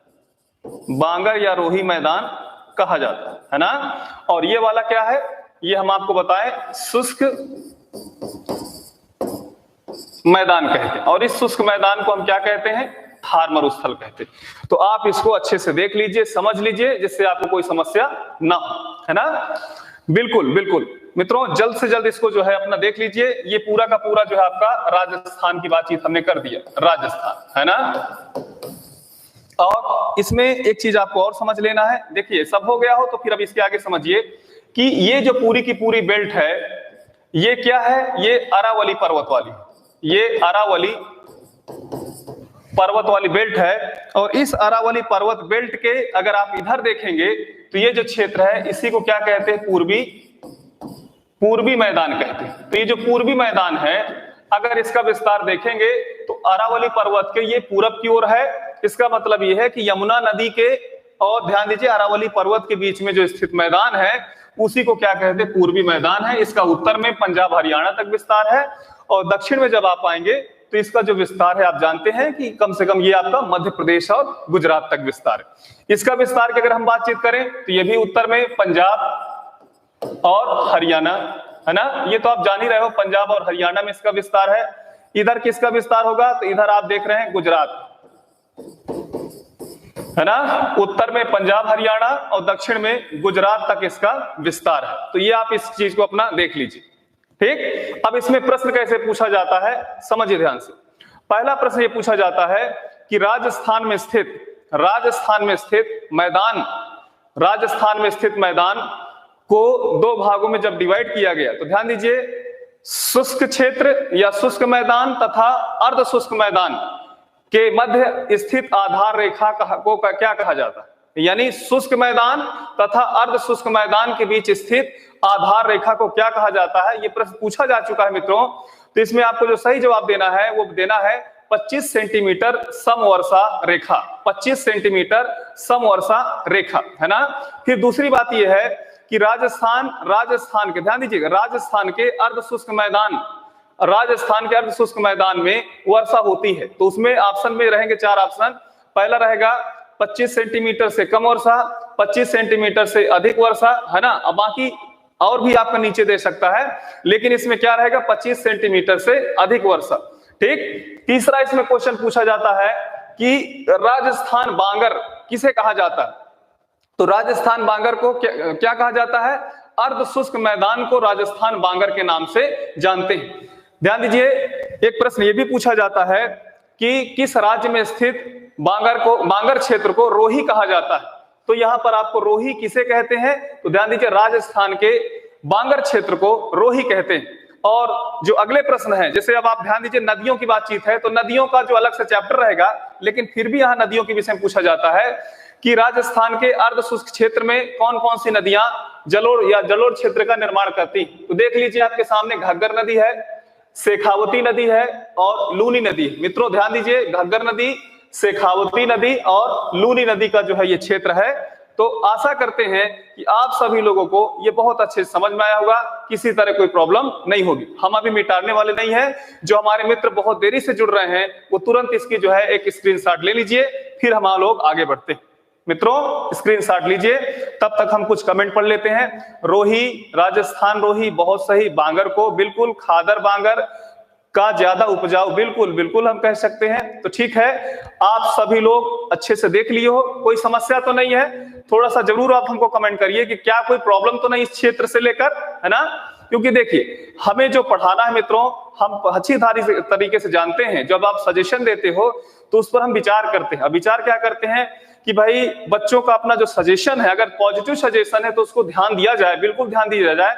बांगर या रोही मैदान कहा जाता है ना। और ये वाला क्या है? ये हम आपको बताएं, शुष्क मैदान कहते हैं। और इस शुष्क मैदान को हम क्या कहते हैं? थार मरुस्थल कहते हैं। तो आप इसको अच्छे से देख लीजिए, समझ लीजिए, जिससे आपको कोई समस्या ना हो, है ना। बिल्कुल बिल्कुल मित्रों, जल्द से जल्द इसको जो है अपना देख लीजिए। ये पूरा का पूरा जो है आपका राजस्थान की बातचीत हमने कर दिया, राजस्थान, है ना। और इसमें एक चीज आपको और समझ लेना है। देखिए, सब हो गया हो तो फिर अब इसके आगे समझिए कि ये जो पूरी की पूरी बेल्ट है, ये क्या है? ये अरावली पर्वत वाली, ये अरावली पर्वत वाली बेल्ट है। और इस अरावली पर्वत बेल्ट के अगर आप इधर देखेंगे तो ये जो क्षेत्र है, इसी को क्या कहते हैं? पूर्वी मैदान कहते हैं। तो ये जो पूर्वी मैदान है, अगर इसका विस्तार देखेंगे तो अरावली पर्वत के ये पूरब की ओर है। इसका मतलब ये है कि यमुना नदी के, और ध्यान दीजिए, अरावली पर्वत के बीच में जो स्थित मैदान है, उसी को क्या कहते हैं? पूर्वी मैदान है। इसका उत्तर में पंजाब हरियाणा तक विस्तार है, और दक्षिण में जब आप आएंगे तो इसका जो विस्तार है, आप जानते हैं कि कम से कम ये आपका मध्य प्रदेश और गुजरात तक विस्तार है। इसका विस्तार की अगर हम बातचीत करें तो ये भी उत्तर में पंजाब और हरियाणा, है ना। ये तो आप जान ही रहे हो, पंजाब और हरियाणा में इसका विस्तार है। इधर किसका विस्तार होगा? तो इधर आप देख रहे हैं गुजरात, है ना। उत्तर में पंजाब हरियाणा और दक्षिण में गुजरात तक इसका विस्तार है। तो ये आप इस चीज को अपना देख लीजिए, ठीक। अब इसमें प्रश्न कैसे पूछा जाता है, समझिए ध्यान से। पहला प्रश्न ये पूछा जाता है कि राजस्थान में स्थित मैदान को दो भागों में जब डिवाइड किया गया, तो ध्यान दीजिए, शुष्क क्षेत्र या शुष्क मैदान तथा अर्ध शुष्क मैदान के मध्य स्थित आधार रेखा को क्या कहा जाता है? यानी शुष्क मैदान तथा अर्ध शुष्क मैदान के बीच स्थित आधार रेखा को क्या कहा जाता है? ये प्रश्न पूछा जा चुका है मित्रों। तो इसमें आपको जो सही जवाब देना है वो देना है 25 सेंटीमीटर समवर्षा रेखा, 25 सेंटीमीटर समवर्षा रेखा, है ना। फिर दूसरी बात यह है कि राजस्थान के, ध्यान दीजिएगा, राजस्थान के अर्ध शुष्क मैदान में वर्षा होती है। तो उसमें ऑप्शन में रहेंगे 4 ऑप्शन। पहला रहेगा 25 सेंटीमीटर से कम वर्षा, 25 सेंटीमीटर से अधिक वर्षा, है ना। अब बाकी और भी आपका नीचे दे सकता है, लेकिन इसमें क्या रहेगा? 25 सेंटीमीटर से अधिक वर्षा। ठीक। तीसरा इसमें क्वेश्चन पूछा जाता है कि राजस्थान बांगर किसे कहा जाता है? तो राजस्थान बांगर को क्या कहा जाता है? अर्ध शुष्क मैदान को राजस्थान बांगर के नाम से जानते हैं। ध्यान दीजिए, एक प्रश्न ये भी पूछा जाता है कि किस राज्य में स्थित बांगर क्षेत्र को रोही कहा जाता है? तो यहां पर आपको रोही किसे कहते हैं? तो ध्यान दीजिए, राजस्थान के बांगर क्षेत्र को रोही कहते हैं। और जो अगले प्रश्न है, जैसे अब आप ध्यान दीजिए, नदियों की बातचीत है तो नदियों का जो अलग से चैप्टर रहेगा, लेकिन फिर भी यहां नदियों के विषय में पूछा जाता है कि राजस्थान के अर्ध शुष्क क्षेत्र में कौन कौन सी नदियां जलोढ़ या जलोढ़ क्षेत्र का निर्माण करती? तो देख लीजिए, आपके सामने घग्गर नदी है, शेखावती नदी है और लूनी नदी। मित्रों ध्यान दीजिए, घग्गर नदी, शेखावती नदी और लूनी नदी का जो है ये क्षेत्र है। तो आशा करते हैं कि आप सभी लोगों को ये बहुत अच्छे से समझ में आया होगा, किसी तरह कोई प्रॉब्लम नहीं होगी। हम अभी मिटाने वाले नहीं हैं। जो हमारे मित्र बहुत देरी से जुड़ रहे हैं वो तुरंत इसकी जो है एक स्क्रीनशॉट ले लीजिए, फिर हम लोग आगे बढ़ते हैं। मित्रों स्क्रीनशॉट लीजिए, तब तक हम कुछ कमेंट पढ़ लेते हैं। रोही, राजस्थान रोही, बहुत सही। बांगर को बिल्कुल, खादर बांगर का ज्यादा उपजाऊ, बिल्कुल बिल्कुल हम कह सकते हैं। तो ठीक है, आप सभी लोग अच्छे से देख लिए हो, कोई समस्या तो नहीं है? थोड़ा सा जरूर आप हमको कमेंट करिए कि क्या कोई प्रॉब्लम तो नहीं इस क्षेत्र से लेकर, है ना? क्योंकि देखिए, हमें जो पढ़ाना है मित्रों, हम अच्छी तरीके से जानते हैं। जब आप सजेशन देते हो तो उस पर हम विचार करते हैं। अब विचार क्या करते हैं कि भाई बच्चों का अपना जो सजेशन है, अगर पॉजिटिव सजेशन है तो उसको ध्यान दिया जाए, बिल्कुल ध्यान दिया जाए।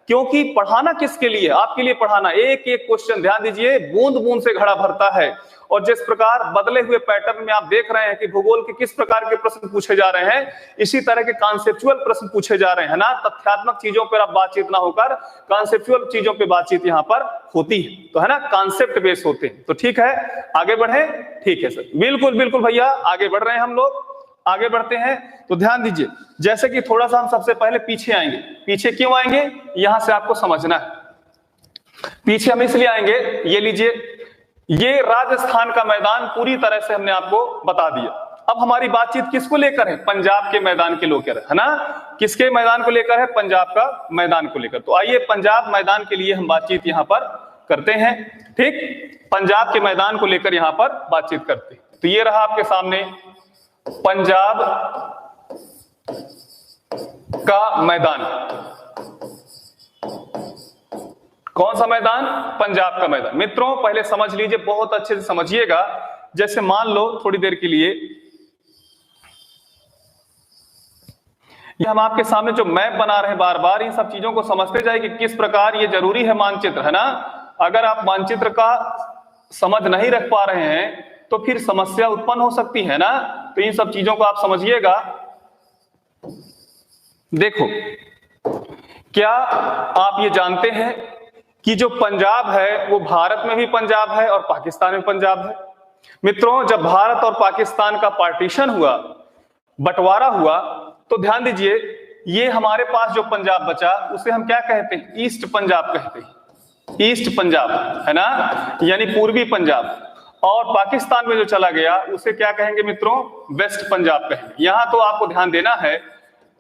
क्योंकि पढ़ाना किसके लिए? आपके लिए पढ़ाना। एक एक क्वेश्चन ध्यान दीजिए, बूंद बूंद से घड़ा भरता है। और जिस प्रकार बदले हुए पैटर्न में आप देख रहे हैं कि भूगोल के किस प्रकार के प्रश्न पूछे जा रहे हैं, इसी तरह के कॉन्सेप्चुअल प्रश्न पूछे जा रहे हैं ना। तथ्यात्मक चीजों पर अब बातचीत ना होकर कॉन्सेप्चुअल चीजों पे बातचीत यहाँ पर होती है, तो है ना, कॉन्सेप्ट बेस्ड होते हैं। तो ठीक है, आगे बढ़े। ठीक है सर, बिल्कुल बिल्कुल भैया, आगे बढ़ रहे हैं हम लोग, आगे बढ़ते हैं। तो ध्यान दीजिए, जैसे कि थोड़ा सा हम सबसे पहले पीछे आएंगे। पीछे क्यों आएंगे, यहां से आपको समझना है। पीछे हम इसलिए आएंगे, ये लीजिए, ये राजस्थान का मैदान पूरी तरह से हमने आपको बता दिया। अब हमारी बातचीत किसको लेकर है? पंजाब के मैदान के लेकर, है ना। किसके मैदान को लेकर है? पंजाब का मैदान को लेकर। तो आइए पंजाब मैदान के लिए हम बातचीत यहां पर करते हैं। ठीक, पंजाब के मैदान को लेकर यहां पर बातचीत करते हैं। तो ये रहा आपके सामने पंजाब का मैदान। कौन सा मैदान? पंजाब का मैदान। मित्रों पहले समझ लीजिए, बहुत अच्छे से समझिएगा। जैसे मान लो थोड़ी देर के लिए ये हम आपके सामने जो मैप बना रहे हैं, बार बार इन सब चीजों को समझते जाए कि किस प्रकार ये जरूरी है मानचित्र, है ना। अगर आप मानचित्र का समझ नहीं रख पा रहे हैं तो फिर समस्या उत्पन्न हो सकती है ना। तो इन सब चीजों को आप समझिएगा। देखो, क्या आप ये जानते हैं कि जो पंजाब है वो भारत में भी पंजाब है और पाकिस्तान में पंजाब है। मित्रों जब भारत और पाकिस्तान का पार्टीशन हुआ, बंटवारा हुआ, तो ध्यान दीजिए, ये हमारे पास जो पंजाब बचा उसे हम क्या कहते हैं? ईस्ट पंजाब कहते हैं। ईस्ट पंजाब, है ना, यानी पूर्वी पंजाब। और पाकिस्तान में जो चला गया उसे क्या कहेंगे मित्रों? वेस्ट पंजाब कहेंगे। यहां तो आपको ध्यान देना है।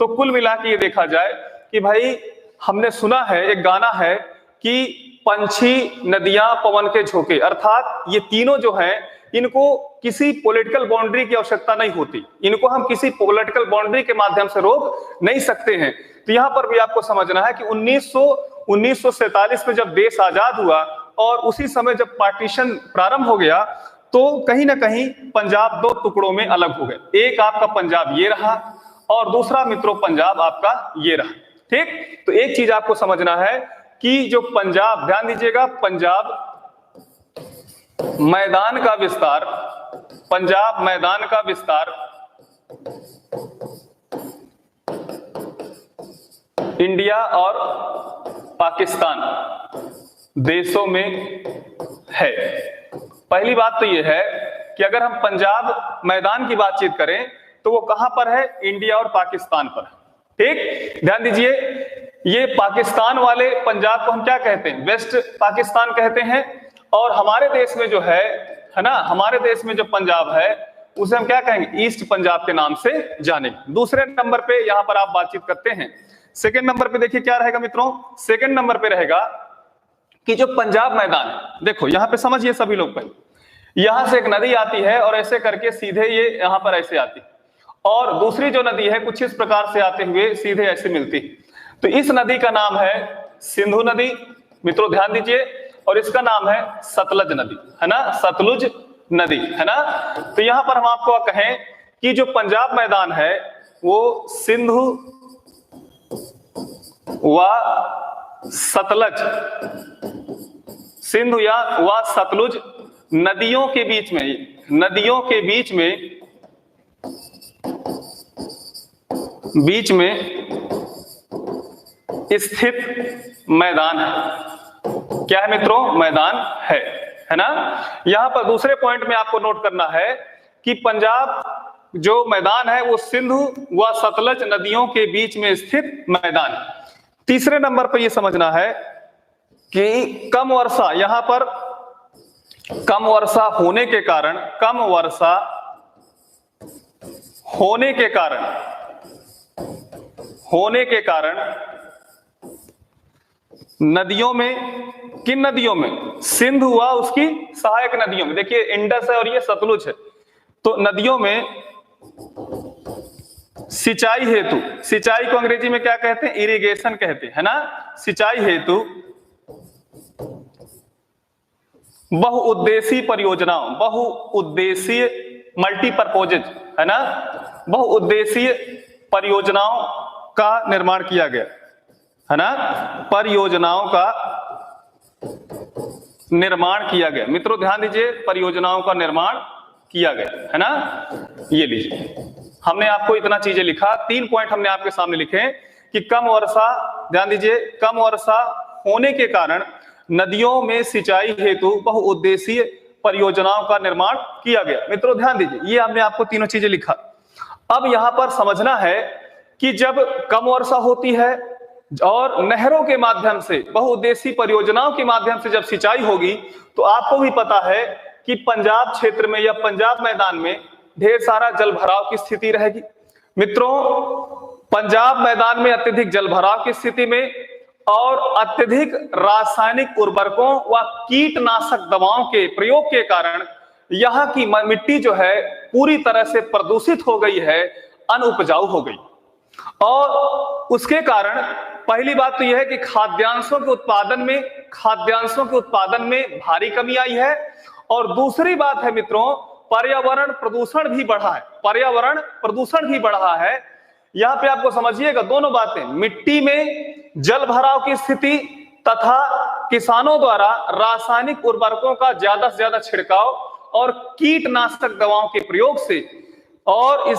तो कुल मिला के ये देखा जाए कि भाई हमने सुना है, एक गाना है कि पंछी, नदियां, पवन के झोंके, अर्थात ये तीनों जो हैं इनको किसी पॉलिटिकल बाउंड्री की आवश्यकता नहीं होती। इनको हम किसी पॉलिटिकल बाउंड्री के माध्यम से रोक नहीं सकते हैं। तो यहां पर भी आपको समझना है कि 1947 में जब देश आजाद हुआ और उसी समय जब पार्टीशन प्रारंभ हो गया, तो कहीं ना कहीं पंजाब दो टुकड़ों में अलग हो गए। एक आपका पंजाब ये रहा और दूसरा मित्रों पंजाब आपका ये रहा। ठीक, तो एक चीज आपको समझना है कि जो पंजाब, ध्यान दीजिएगा, पंजाब मैदान का विस्तार, पंजाब मैदान का विस्तार इंडिया और पाकिस्तान देशों में है। पहली बात तो यह है कि अगर हम पंजाब मैदान की बातचीत करें तो वो कहां पर है? इंडिया और पाकिस्तान पर। ठीक, ध्यान दीजिए, ये पाकिस्तान वाले पंजाब को हम क्या कहते हैं? वेस्ट पाकिस्तान कहते हैं। और हमारे देश में जो है ना, हमारे देश में जो पंजाब है उसे हम क्या कहेंगे? ईस्ट पंजाब के नाम से जानेंगे। दूसरे नंबर पे यहां पर आप बातचीत करते हैं। सेकंड नंबर पे देखिए क्या रहेगा मित्रों? सेकंड नंबर पे रहेगा कि जो पंजाब मैदान है, देखो यहां पे समझिए सभी लोग पहले, यहां से एक नदी आती है और ऐसे करके सीधे ये यहां पर ऐसे आती, और दूसरी जो नदी है कुछ इस प्रकार से आते हुए सीधे ऐसे मिलती। तो इस नदी का नाम है सिंधु नदी, मित्रों ध्यान दीजिए, और इसका नाम है सतलज नदी, है ना, सतलुज नदी, है ना। तो यहां पर हम आपको कहें कि जो पंजाब मैदान है वो सिंधु व सतलज, सिंधु या व सतलुज नदियों के बीच में, नदियों के बीच में स्थित मैदान है। क्या है मित्रों? मैदान है ना। यहां पर दूसरे पॉइंट में आपको नोट करना है कि पंजाब जो मैदान है वो सिंधु व सतलज नदियों के बीच में स्थित मैदान है। तीसरे नंबर पर यह समझना है कि कम वर्षा, यहां पर कम वर्षा होने के कारण, कम वर्षा होने के कारण नदियों में, किन नदियों में? सिंधु व उसकी सहायक नदियों में, देखिए इंडस है और ये सतलुज है, तो नदियों में सिंचाई हेतु, सिंचाई को अंग्रेजी में क्या कहते हैं? इरिगेशन कहते हैं, है ना। सिंचाई हेतु बहुउद्देशीय परियोजनाओं, बहुउद्देशीय मल्टीपर्पजेज, है ना, बहुउद्देशीय परियोजनाओं का निर्माण किया गया, है ना, परियोजनाओं का निर्माण किया गया। मित्रों ध्यान दीजिए, परियोजनाओं का निर्माण किया गया, है ना। ये लीजिए, हमने आपको इतना चीजें लिखा, 3 पॉइंट हमने आपके सामने लिखे कि कम वर्षा, ध्यान दीजिए, कम वर्षा होने के कारण नदियों में सिंचाई हेतु बहुउद्देशीय परियोजनाओं का निर्माण किया गया। मित्रों ध्यान दीजिए, ये हमने आपको तीनों चीजें लिखा। अब यहां पर समझना है कि जब कम वर्षा होती है और नहरों के माध्यम से, बहुउद्देशीय परियोजनाओं के माध्यम से जब सिंचाई होगी, तो आपको भी पता है कि पंजाब क्षेत्र में या पंजाब मैदान में ढेर सारा जलभराव की स्थिति रहेगी। मित्रों पंजाब मैदान में अत्यधिक जलभराव की स्थिति में और अत्यधिक रासायनिक उर्वरकों व कीटनाशक दवाओं के प्रयोग के कारण यहां की मिट्टी जो है पूरी तरह से प्रदूषित हो गई है, अनउपजाऊ हो गई। और उसके कारण पहली बात तो यह है कि खाद्यांशों के उत्पादन में भारी कमी आई है, और दूसरी बात है मित्रों, पर्यावरण प्रदूषण भी बढ़ा है, पर्यावरण प्रदूषण भी बढ़ा है। यहां पे आपको समझिएगा दोनों बातें, मिट्टी में जल भराव की स्थिति तथा किसानों द्वारा रासायनिक उर्वरकों का ज्यादा से ज्यादा छिड़काव और कीटनाशक दवाओं के प्रयोग से और इस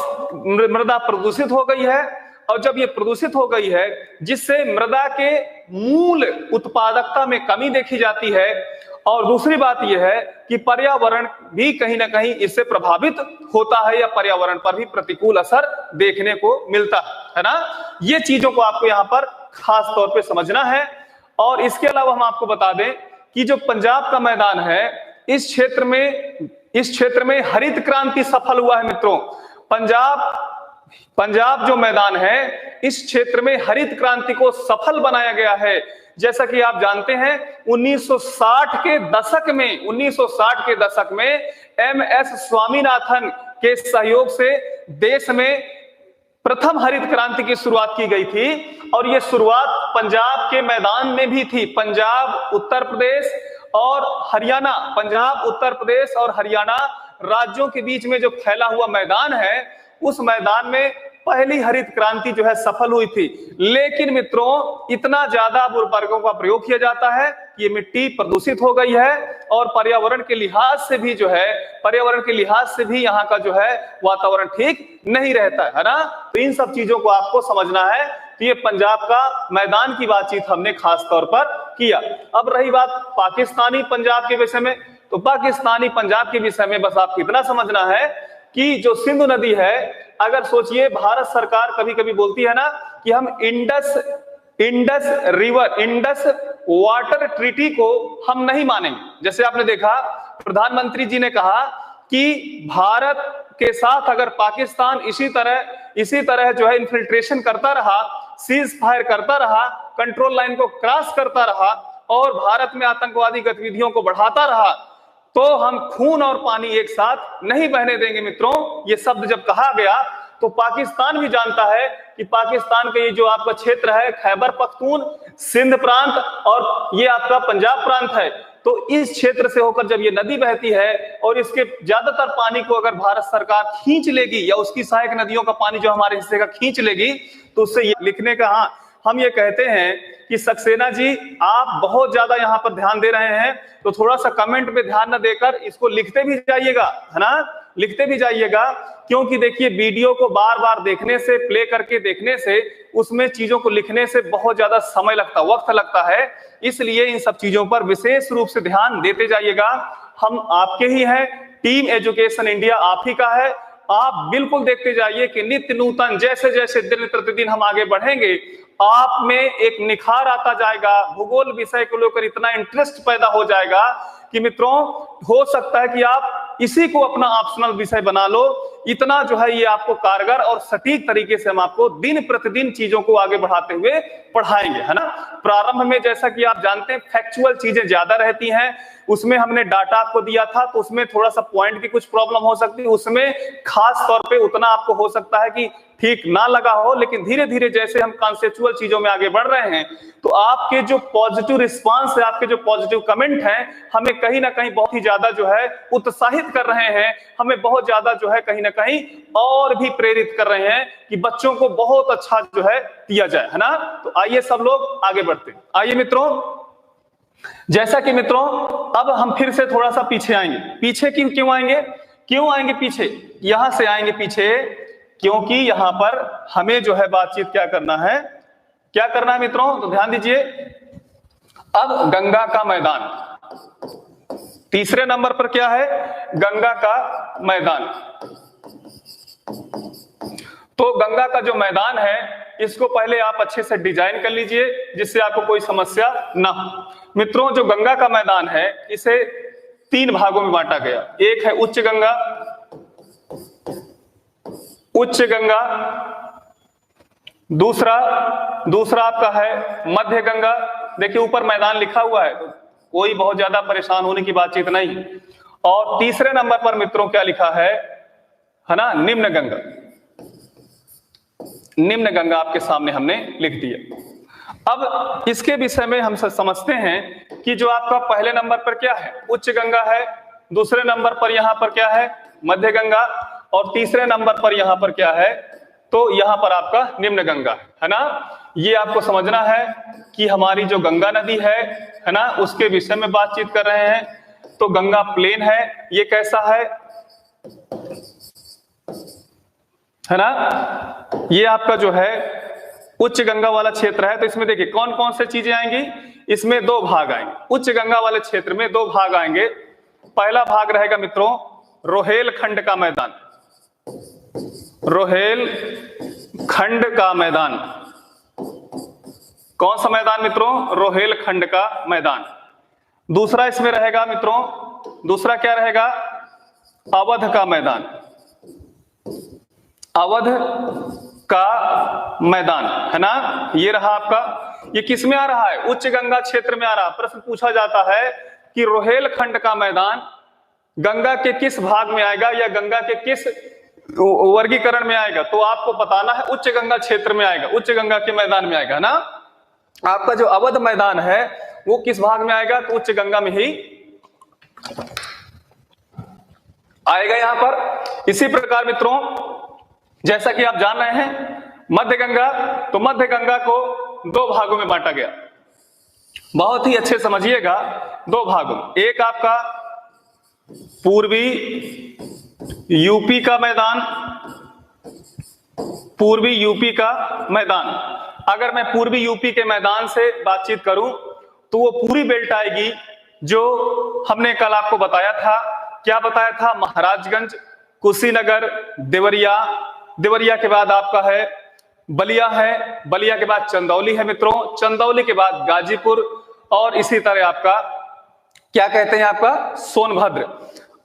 मृदा प्रदूषित हो गई है। और जब ये प्रदूषित हो गई है, जिससे मृदा के मूल उत्पादकता में कमी देखी जाती है, और दूसरी बात यह है कि पर्यावरण भी कहीं ना कहीं इससे प्रभावित होता है या पर्यावरण पर भी प्रतिकूल असर देखने को मिलता है ना। ये चीजों को आपको यहाँ पर खास तौर पे समझना है। और इसके अलावा हम आपको बता दें कि जो पंजाब का मैदान है, इस क्षेत्र में हरित क्रांति सफल हुआ है। मित्रों पंजाब जो मैदान है, इस क्षेत्र में हरित क्रांति को सफल बनाया गया है। जैसा कि आप जानते हैं 1960 के दशक में MS स्वामीनाथन के सहयोग से देश में प्रथम हरित क्रांति की शुरुआत की गई थी, और यह शुरुआत पंजाब के मैदान में भी थी। पंजाब उत्तर प्रदेश और हरियाणा राज्यों के बीच में जो फैला हुआ मैदान है, उस मैदान में पहली हरित क्रांति जो है सफल हुई थी। लेकिन मित्रों इतना ज्यादा उर्वरकों का प्रयोग किया जाता है कि ये मिट्टी प्रदूषित हो गई है, और पर्यावरण के लिहाज से भी यहाँ का जो है वातावरण ठीक नहीं रहता है ना। तो इन सब चीजों को आपको समझना है। तो ये पंजाब का मैदान की बातचीत हमने खास तौर पर किया। अब रही बात पाकिस्तानी पंजाब के विषय में, तो पाकिस्तानी पंजाब के विषय में बस आपको इतना समझना है कि जो सिंधु नदी है, अगर सोचिए भारत सरकार कभी कभी बोलती है ना कि हम इंडस वाटर ट्रीटी को हम नहीं मानेंगे। जैसे आपने देखा प्रधानमंत्री जी ने कहा कि भारत के साथ अगर पाकिस्तान इसी तरह जो है इन्फिल्ट्रेशन करता रहा, सीज फायर करता रहा, कंट्रोल लाइन को क्रॉस करता रहा, और भारत में आतंकवादी गतिविधियों को बढ़ाता रहा तो हम खून और पानी एक साथ नहीं बहने देंगे। मित्रों, ये शब्द जब कहा गया तो पाकिस्तान भी जानता है कि पाकिस्तान का ये जो आपका क्षेत्र है खैबर पख्तून, सिंध प्रांत और ये आपका पंजाब प्रांत है, तो इस क्षेत्र से होकर जब ये नदी बहती है और इसके ज्यादातर पानी को अगर भारत सरकार खींच लेगी या उसकी सहायक नदियों का पानी जो हमारे हिस्से का खींच लेगी, तो उससे ये लिखने का, हाँ हम ये कहते हैं कि सक्सेना जी आप बहुत ज्यादा यहाँ पर ध्यान दे रहे हैं, तो थोड़ा सा कमेंट पे ध्यान न देकर इसको लिखते भी जाइएगा, है ना, लिखते भी जाइएगा। क्योंकि देखिए वीडियो को बार बार देखने से, प्ले करके देखने से, उसमें चीजों को लिखने से बहुत ज्यादा समय लगता, वक्त लगता है, इसलिए इन सब चीजों पर विशेष रूप से ध्यान देते जाइएगा। हम आपके ही हैं, टीम एजुकेशन इंडिया आप ही का है। आप बिल्कुल देखते जाइए कि नित्य नूतन जैसे जैसे दिन प्रतिदिन हम आगे बढ़ेंगे आप में एक निखार आता जाएगा, भूगोल विषय को लेकर इतना इंटरेस्ट पैदा हो जाएगा कि मित्रों हो सकता है कि आप इसी को अपना ऑप्शनल विषय बना लो। इतना जो है ये आपको कारगर और सटीक तरीके से हम आपको दिन प्रतिदिन चीजों को आगे बढ़ाते हुए पढ़ाएंगे, है ना। प्रारंभ में जैसा कि आप जानते हैं फैक्चुअल चीजें ज्यादा रहती हैं, उसमें हमने डाटा आपको दिया था तो उसमें थोड़ा सा पॉइंट की कुछ प्रॉब्लम हो सकती है, उसमें खास तौर पे उतना आपको हो सकता है कि ठीक ना लगा हो, लेकिन धीरे धीरे जैसे हम कॉन्सेप्चुअल चीजों में आगे बढ़ रहे हैं तो आपके जो पॉजिटिव रिस्पांस है, आपके जो पॉजिटिव कमेंट हैं, हमें कहीं ना कहीं बहुत ही ज्यादा जो है उत्साहित कर रहे हैं, हमें बहुत ज्यादा जो है कहीं ना कहीं और भी प्रेरित कर रहे हैं कि बच्चों को बहुत अच्छा जो है दिया जाए, है ना। तो आइए सब लोग आगे बढ़ते हैं। आइए मित्रों, जैसा कि मित्रों अब हम फिर से थोड़ा सा पीछे आएंगे। पीछे क्यों आएंगे, क्यों आएंगे पीछे, यहां से आएंगे पीछे, क्योंकि यहां पर हमें जो है बातचीत क्या करना है, क्या करना है मित्रों, तो ध्यान दीजिए। अब गंगा का मैदान, तीसरे नंबर पर क्या है, गंगा का मैदान। तो गंगा का जो मैदान है इसको पहले आप अच्छे से डिजाइन कर लीजिए जिससे आपको कोई समस्या ना हो। मित्रों जो गंगा का मैदान है इसे 3 भागों में बांटा गया। एक है उच्च गंगा, उच्च गंगा, दूसरा आपका है मध्य गंगा। देखिए ऊपर मैदान लिखा हुआ है तो कोई बहुत ज्यादा परेशान होने की बातचीत नहीं। और तीसरे नंबर पर मित्रों क्या लिखा है ना, निम्न गंगा। निम्न गंगा आपके सामने हमने लिख दिया। अब इसके विषय में हम समझते हैं कि जो आपका पहले नंबर पर क्या है, उच्च गंगा है, दूसरे नंबर पर यहां पर क्या है, मध्य गंगा, और तीसरे नंबर पर यहां पर क्या है, तो यहां पर आपका निम्न गंगा है ना। ये आपको समझना है कि हमारी जो गंगा नदी है ना, उसके विषय में बातचीत कर रहे हैं। तो गंगा प्लेन है, ये कैसा है ना, ये आपका जो है उच्च गंगा वाला क्षेत्र है। तो इसमें देखिए कौन कौन से चीजें आएंगी, इसमें 2 भाग आएंगे। उच्च गंगा वाले क्षेत्र में 2 भाग आएंगे। पहला भाग रहेगा मित्रों रोहेल खंड का मैदान, रोहेल खंड का मैदान। कौन सा मैदान मित्रों, रोहेल खंड का मैदान। दूसरा इसमें रहेगा मित्रों, दूसरा क्या रहेगा, अवध का मैदान, अवध का मैदान है ना। ये रहा आपका, ये किस में आ रहा है, उच्च गंगा क्षेत्र में आ रहा। प्रश्न पूछा जाता है कि रोहेल खंड का मैदान गंगा के किस भाग में आएगा या गंगा के किस वर्गीकरण में आएगा, तो आपको बताना है उच्च गंगा क्षेत्र में आएगा, उच्च गंगा के मैदान में आएगा ना। आपका जो अवध मैदान है वो किस भाग में आएगा, तो उच्च गंगा में ही आएगा यहां पर। इसी प्रकार मित्रों जैसा कि आप जान रहे हैं मध्य गंगा, तो मध्य गंगा को 2 भागों में बांटा गया। बहुत ही अच्छे समझिएगा, 2 भागों, एक आपका पूर्वी यूपी का मैदान, पूर्वी यूपी का मैदान। अगर मैं पूर्वी यूपी के मैदान से बातचीत करूं तो वो पूरी बेल्ट आएगी जो हमने कल आपको बताया था। क्या बताया था, महाराजगंज, कुशीनगर, देवरिया, देवरिया के बाद आपका है बलिया है, बलिया के बाद चंदौली है मित्रों, चंदौली के बाद गाजीपुर, और इसी तरह आपका क्या कहते हैं आपका सोनभद्र।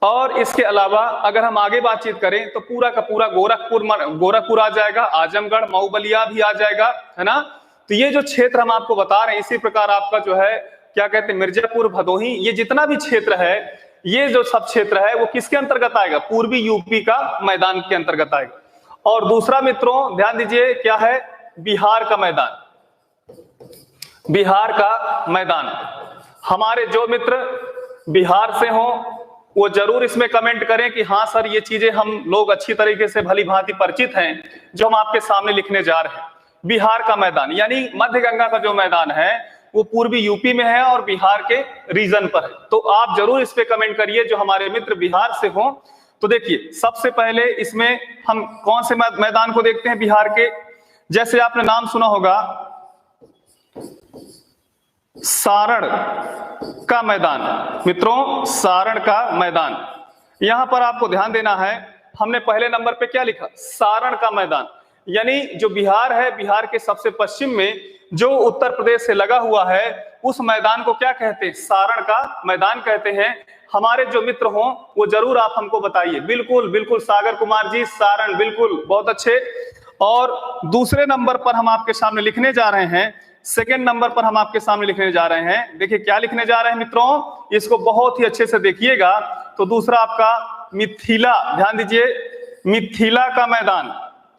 और इसके अलावा अगर हम आगे बातचीत करें तो पूरा का पूरा गोरखपुर आ जाएगा, आजमगढ़, मऊ, बलिया भी आ जाएगा, है ना। तो ये जो क्षेत्र हम आपको बता रहे हैं, इसी प्रकार आपका जो है क्या कहते हैं, मिर्जापुर, भदोही, ये जितना भी क्षेत्र है, ये जो सब क्षेत्र है वो किसके अंतर्गत आएगा, पूर्वी यूपी का मैदान के अंतर्गत आएगा। और दूसरा मित्रों ध्यान दीजिए क्या है, बिहार का मैदान। बिहार का मैदान, हमारे जो मित्र बिहार से हो वो जरूर इसमें कमेंट करें कि हाँ सर ये चीजें हम लोग अच्छी तरीके से भली भांति परिचित हैं जो हम आपके सामने लिखने जा रहे हैं। बिहार का मैदान यानी मध्य गंगा का जो मैदान है वो पूर्वी यूपी में है और बिहार के रीजन पर है। तो आप जरूर इस पे कमेंट करिए जो हमारे मित्र बिहार से हो। तो देखिए सबसे पहले इसमें हम कौन से मैदान को देखते हैं बिहार के, जैसे आपने नाम सुना होगा सारण का मैदान। मित्रों सारण का मैदान, यहां पर आपको ध्यान देना है, हमने पहले नंबर पे क्या लिखा, सारण का मैदान, यानी जो बिहार है, बिहार के सबसे पश्चिम में जो उत्तर प्रदेश से लगा हुआ है उस मैदान को क्या कहते हैं, सारण का मैदान कहते हैं। हमारे जो मित्र हों वो जरूर आप हमको बताइए। बिल्कुल बिल्कुल सागर कुमार जी, सारण, बिल्कुल बहुत अच्छे। और दूसरे नंबर पर हम आपके सामने लिखने जा रहे हैं, सेकेंड नंबर पर हम आपके सामने लिखने जा रहे हैं, देखिए क्या लिखने जा रहे हैं मित्रों, इसको बहुत ही अच्छे से देखिएगा। तो दूसरा आपका मिथिला, ध्यान दीजिए, मिथिला का मैदान,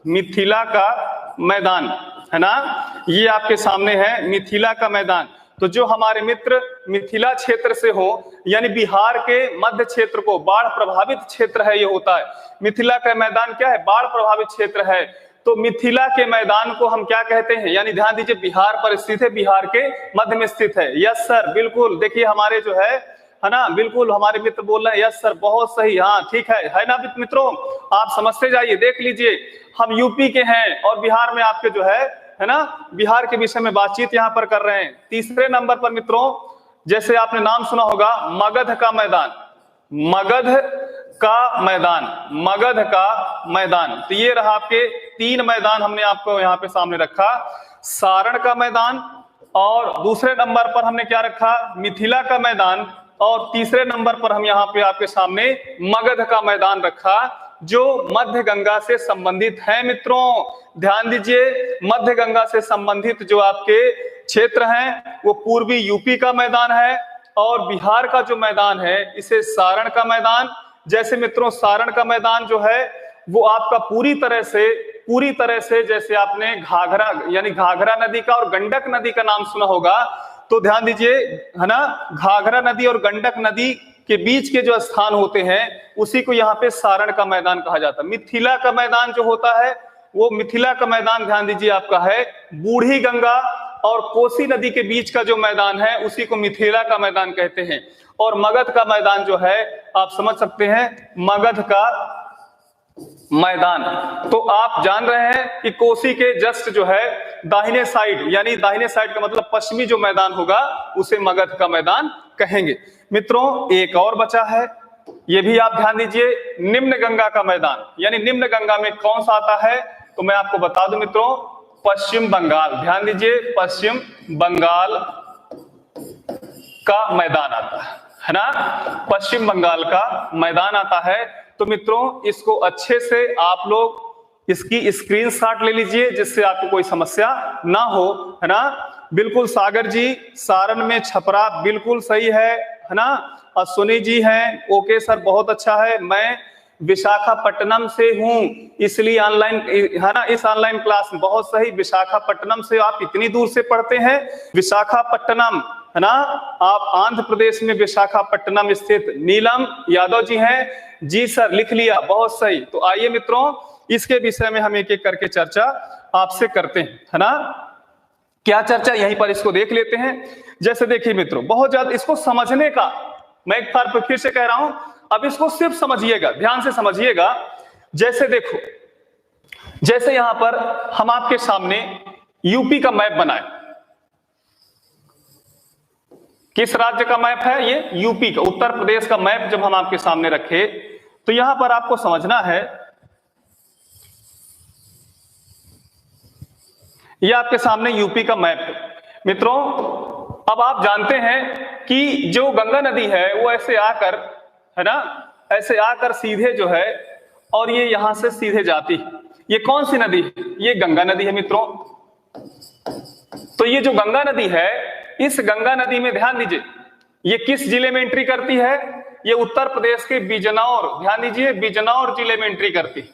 मिथिला का मैदान है ना, ये आपके सामने है मिथिला का मैदान। तो जो हमारे मित्र मिथिला क्षेत्र से हो, यानी बिहार के मध्य क्षेत्र को बाढ़ प्रभावित क्षेत्र है ये होता है, मिथिला का मैदान क्या है, बाढ़ प्रभावित क्षेत्र है। तो मिथिला के मैदान को हम क्या कहते हैं, यानी ध्यान दीजिए बिहार पर स्थित है, बिहार के मध्य में स्थित है। यस सर, बिल्कुल, देखिए हमारे जो है ना, बिल्कुल हमारे मित्र बोल रहे हैं यस सर, बहुत सही, हाँ ठीक है ना मित्रों, आप समझते जाइए। देख लीजिए हम यूपी के हैं और बिहार में आपके जो है ना, बिहार के विषय में बातचीत यहाँ पर कर रहे हैं। तीसरे नंबर पर मित्रों जैसे आपने नाम सुना होगा मगध का मैदान, मगध का मैदान, मगध का मैदान। तो ये रहा आपके तीन मैदान हमने आपको यहाँ पे सामने रखा, सारण का मैदान, और दूसरे नंबर पर हमने क्या रखा, मिथिला का मैदान, और तीसरे नंबर पर हम यहाँ पे आपके सामने मगध का मैदान रखा जो मध्य गंगा से संबंधित है। मित्रों ध्यान दीजिए, मध्य गंगा से संबंधित जो आपके क्षेत्र हैं वो पूर्वी यूपी का मैदान है, और बिहार का जो मैदान है इसे सारण का मैदान। जैसे मित्रों सारण का मैदान जो है वो आपका पूरी तरह से जैसे आपने घाघरा यानी घाघरा नदी का और गंडक नदी का नाम सुना होगा, तो ध्यान दीजिए है ना, घाघरा नदी और गंडक नदी के बीच के जो स्थान होते हैं उसी को यहाँ पे सारण का मैदान कहा जाता है। मिथिला का मैदान जो होता है वो मिथिला का मैदान ध्यान दीजिए आपका है बूढ़ी गंगा और कोसी नदी के बीच का जो मैदान है उसी को मिथिला का मैदान कहते हैं। और मगध का मैदान जो है आप समझ सकते हैं, मगध का मैदान तो आप जान रहे हैं कि कोसी के जस्ट जो है दाहिने साइड, यानी दाहिने साइड का मतलब पश्चिमी जो मैदान होगा उसे मगध का मैदान कहेंगे। मित्रों एक और बचा है, ये भी आप ध्यान दीजिए, निम्न गंगा का मैदान, यानी निम्न गंगा में कौन सा आता है, तो मैं आपको बता दूं मित्रों, पश्चिम बंगाल। ध्यान दीजिए पश्चिम बंगाल का मैदान आता है ना, पश्चिम बंगाल का मैदान आता है। तो मित्रों इसको अच्छे से आप लोग इसकी स्क्रीनशॉट ले लीजिए जिससे आपको कोई समस्या ना हो, है ना। बिल्कुल सागर जी सारण में छपरा, बिल्कुल सही है ना। अश्विनी जी हैं, ओके सर बहुत अच्छा है, मैं विशाखापट्टनम से हूं इसलिए ऑनलाइन है ना, इस ऑनलाइन क्लास में, बहुत सही, विशाखापट्टनम से आप इतनी दूर से पढ़ते हैं, विशाखापट्टनम है ना, आप आंध्र प्रदेश में विशाखापट्टनम स्थित नीलम यादव जी हैं, जी सर लिख लिया, बहुत सही। तो आइए मित्रों इसके विषय में हम एक एक करके चर्चा आपसे करते हैं, है ना। क्या चर्चा, यहीं पर इसको देख लेते हैं। जैसे देखिए मित्रों बहुत ज्यादा इसको समझने का, मैं एक बार फिर से कह रहा हूं, अब इसको सिर्फ समझिएगा, ध्यान से समझिएगा। जैसे देखो, जैसे यहां पर हम आपके सामने यूपी का मैप बनाए, किस राज्य का मैप है ये, यूपी का, उत्तर प्रदेश का मैप जब हम आपके सामने रखे तो यहां पर आपको समझना है, ये आपके सामने यूपी का मैप है। मित्रों अब आप जानते हैं कि जो गंगा नदी है वो ऐसे आकर, है ना, ऐसे आकर सीधे जो है और ये यहां से सीधे जाती है। ये कौन सी नदी है, ये गंगा नदी है मित्रों। तो ये जो गंगा नदी है इस गंगा नदी में ध्यान दीजिए, ये किस जिले में एंट्री करती है? ये उत्तर प्रदेश के बिजनौर, ध्यान दीजिए, बिजनौर जिले में एंट्री करती है।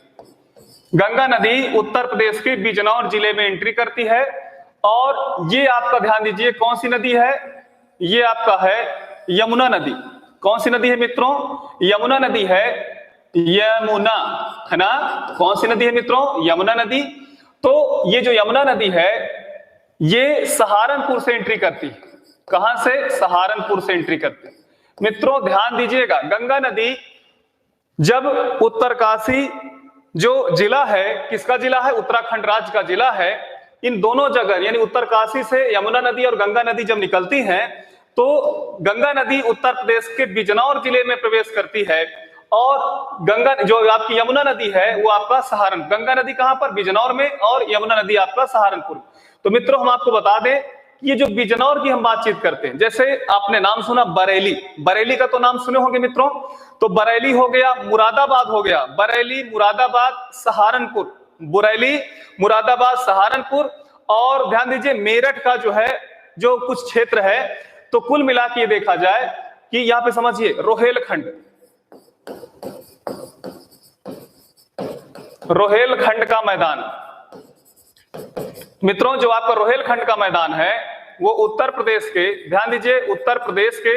गंगा नदी उत्तर प्रदेश के बिजनौर जिले में एंट्री करती है। और ये आपका ध्यान दीजिए कौन सी नदी है? ये आपका है यमुना नदी। कौन सी नदी है मित्रों? यमुना नदी है, यमुना, है ना? कौन सी नदी है मित्रों? यमुना नदी। तो ये जो यमुना नदी है ये सहारनपुर से एंट्री करती है। कहां से? सहारनपुर से एंट्री करती है। मित्रों ध्यान दीजिएगा, गंगा नदी जब उत्तरकाशी जो जिला है, किसका जिला है? उत्तराखंड राज्य का जिला है। इन दोनों जगह यानी उत्तरकाशी से यमुना नदी और गंगा नदी जब निकलती हैं तो गंगा नदी उत्तर प्रदेश के बिजनौर जिले में प्रवेश करती है और गंगा जो आपकी यमुना नदी है वो आपका सहारन, गंगा नदी कहां पर? बिजनौर में, और यमुना नदी आपका सहारनपुर। तो मित्रों हम आपको बता दें ये जो बिजनौर की हम बातचीत करते हैं, जैसे आपने नाम सुना बरेली, बरेली का तो नाम सुने होंगे मित्रों। तो बरेली हो गया, मुरादाबाद हो गया, बरेली, मुरादाबाद, सहारनपुर, बुरेली, मुरादाबाद, सहारनपुर। और ध्यान दीजिए मेरठ का जो है जो कुछ क्षेत्र है, तो कुल मिला के देखा जाए कि यहां पे समझिए रोहेलखंड, रोहेलखंड का मैदान, मित्रों जो आपका रोहेलखंड का मैदान है वो उत्तर प्रदेश के, ध्यान दीजिए, उत्तर प्रदेश के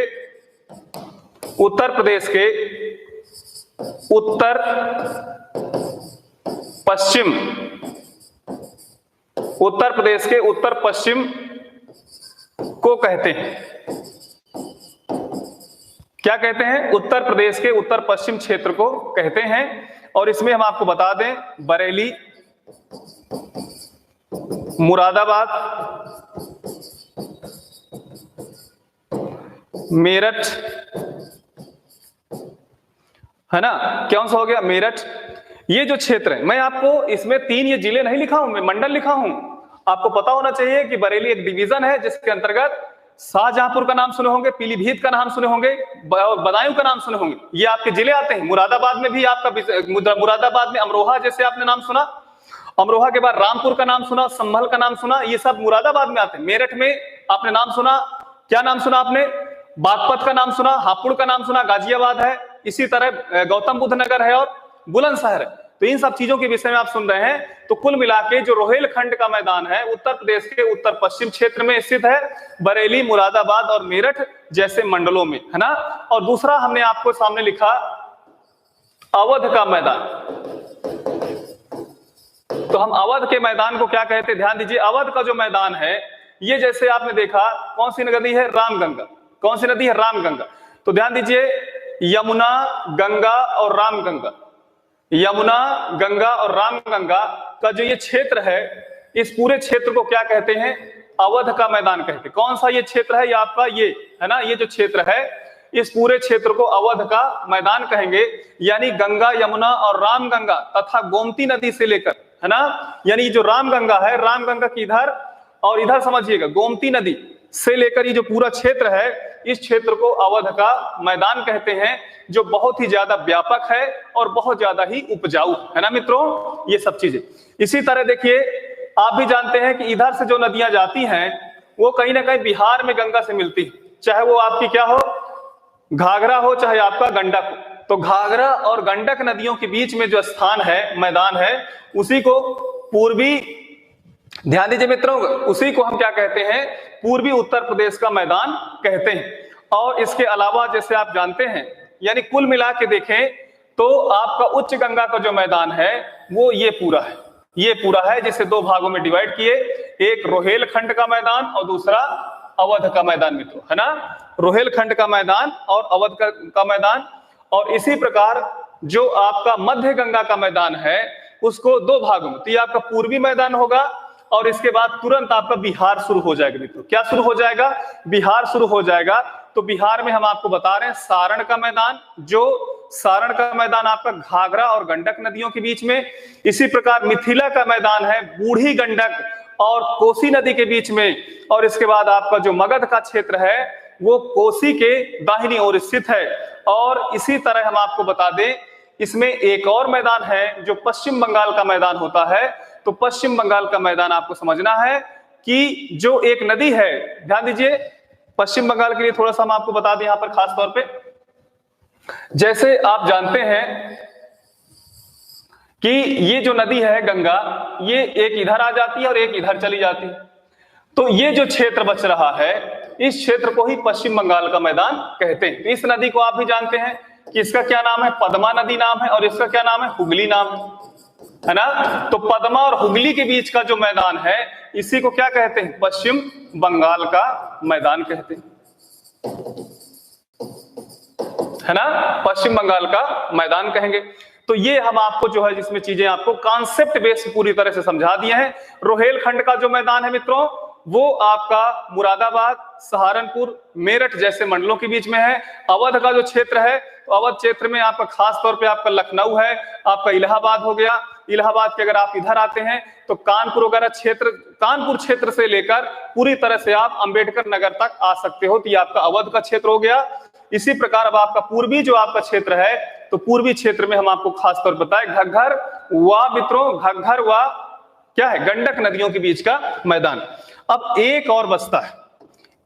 उत्तर पश्चिम, उत्तर प्रदेश के उत्तर पश्चिम को कहते हैं। क्या कहते हैं? उत्तर प्रदेश के उत्तर पश्चिम क्षेत्र को कहते हैं। और इसमें हम आपको बता दें बरेली, मुरादाबाद, मेरठ, है ना? कौन सा हो गया? मेरठ। ये जो क्षेत्र है, मैं आपको इसमें 3 ये जिले नहीं लिखा हूं, मैं मंडल लिखा हूं। आपको पता होना चाहिए कि बरेली एक डिवीजन है जिसके अंतर्गत शाहजहांपुर का नाम सुने होंगे, पीलीभीत का नाम सुने होंगे, बदायूं का नाम सुने होंगे, ये आपके जिले आते हैं। मुरादाबाद में भी आपका, मुरादाबाद में अमरोहा जैसे आपने नाम सुना, अमरोहा के बाद रामपुर का नाम सुना, संभल का नाम सुना, ये सब मुरादाबाद में आते हैं। मेरठ में आपने नाम सुना, क्या नाम सुना आपने? बागपत का नाम सुना, हापुड़ का नाम सुना, गाजियाबाद है, इसी तरह गौतम बुद्ध नगर है और बुलंदशहर है। तो इन सब चीजों के विषय में आप सुन रहे हैं। तो कुल मिला के जो रोहेलखंड का मैदान है उत्तर प्रदेश के उत्तर पश्चिम क्षेत्र में स्थित है, बरेली, मुरादाबाद और मेरठ जैसे मंडलों में, है ना? और दूसरा हमने आपको सामने लिखा अवध का मैदान। तो हम अवध के मैदान को क्या कहते हैं? ध्यान दीजिए, अवध का जो मैदान है ये जैसे आपने देखा कौन सी नदी है? रामगंगा। कौन सी नदी है? रामगंगा। तो ध्यान दीजिए यमुना, गंगा और रामगंगा, यमुना, गंगा और रामगंगा का जो ये क्षेत्र है, इस पूरे क्षेत्र को क्या कहते हैं? अवध का मैदान कहते हैं। कौन सा ये क्षेत्र है? ये आपका ये है ना, ये जो क्षेत्र है इस पूरे क्षेत्र को अवध का मैदान कहेंगे। यानी गंगा, यमुना और रामगंगा तथा गोमती नदी से लेकर, है ना, यानी जो रामगंगा है, रामगंगा की इधर और इधर समझिएगा, गोमती नदी से लेकर ये जो पूरा क्षेत्र है इस क्षेत्र को अवध का मैदान कहते हैं, जो बहुत ही ज्यादा व्यापक है और बहुत ज्यादा ही उपजाऊ है ना मित्रों, ये सब चीजें। इसी तरह देखिए आप भी जानते हैं कि इधर से जो नदियां जाती हैं वो कहीं ना कहीं बिहार में गंगा से मिलती है, चाहे वो आपकी क्या हो, घाघरा हो, चाहे आपका गंडक हो। तो घाघरा और गंडक नदियों के बीच में जो स्थान है, मैदान है, उसी को पूर्वी, ध्यान दीजिए मित्रों, उसी को हम क्या कहते हैं? पूर्वी उत्तर प्रदेश का मैदान कहते हैं। और इसके अलावा जैसे आप जानते हैं, यानी कुल मिला के देखें तो आपका उच्च गंगा का जो मैदान है वो ये पूरा है, ये पूरा है, जिसे 2 भागों में डिवाइड किए, एक रोहेलखंड का मैदान और दूसरा अवध का मैदान मित्रों, है ना? रोहेलखंड का मैदान और अवध का मैदान। और इसी प्रकार जो आपका मध्य गंगा का मैदान है उसको 2 भागों में, तो ये आपका पूर्वी मैदान होगा और इसके बाद तुरंत आपका बिहार शुरू हो जाएगा मित्रों। क्या शुरू हो जाएगा? बिहार शुरू हो जाएगा। तो बिहार में हम आपको बता रहे हैं सारण का मैदान, जो सारण का मैदान आपका घाघरा और गंडक नदियों के बीच में। इसी प्रकार मिथिला का मैदान है बूढ़ी गंडक और कोसी नदी के बीच में। और इसके बाद आपका जो मगध का क्षेत्र है वो कोसी के दाहिनी ओर स्थित है। और इसी तरह हम आपको बता दें इसमें एक और मैदान है जो पश्चिम बंगाल का मैदान होता है। तो पश्चिम बंगाल का मैदान आपको समझना है कि जो एक नदी है, ध्यान दीजिए, पश्चिम बंगाल के लिए थोड़ा सा हम आपको बता दें यहां पर खास तौर पे, जैसे आप जानते हैं कि ये जो नदी है गंगा, ये एक इधर आ जाती है और एक इधर चली जाती है। तो ये जो क्षेत्र बच रहा है, इस क्षेत्र को ही पश्चिम बंगाल का मैदान कहते हैं। इस नदी को आप भी जानते हैं कि इसका क्या नाम है, पद्मा नदी नाम है, और इसका क्या नाम है, हुगली नाम है ना। तो पद्मा और हुगली के बीच का जो मैदान है, इसी को क्या कहते हैं, पश्चिम बंगाल का मैदान कहते हैं, है ना, पश्चिम बंगाल का मैदान कहेंगे। तो ये हम आपको जो है जिसमें चीजें आपको कॉन्सेप्ट बेस पूरी तरह से समझा दिए हैं। रोहेलखंड का जो मैदान है मित्रों, वो आपका मुरादाबाद, सहारनपुर, मेरठ जैसे मंडलों के बीच में है। अवध का जो क्षेत्र है, तो अवध क्षेत्र में आपका खास तौर पे आपका लखनऊ है, आपका इलाहाबाद हो गया। इलाहाबाद के अगर आप इधर आते हैं तो कानपुर वगैरह क्षेत्र, कानपुर क्षेत्र से लेकर पूरी तरह से आप अंबेडकर नगर तक आ सकते हो, तो ये आपका अवध का क्षेत्र हो गया। इसी प्रकार अब आपका पूर्वी जो आपका क्षेत्र है, तो पूर्वी क्षेत्र में हम आपको खास तौर पर बताएं घग्गर व मित्रों, घग्गर व क्या है, गंडक नदियों के बीच का मैदान। अब एक और बचता है,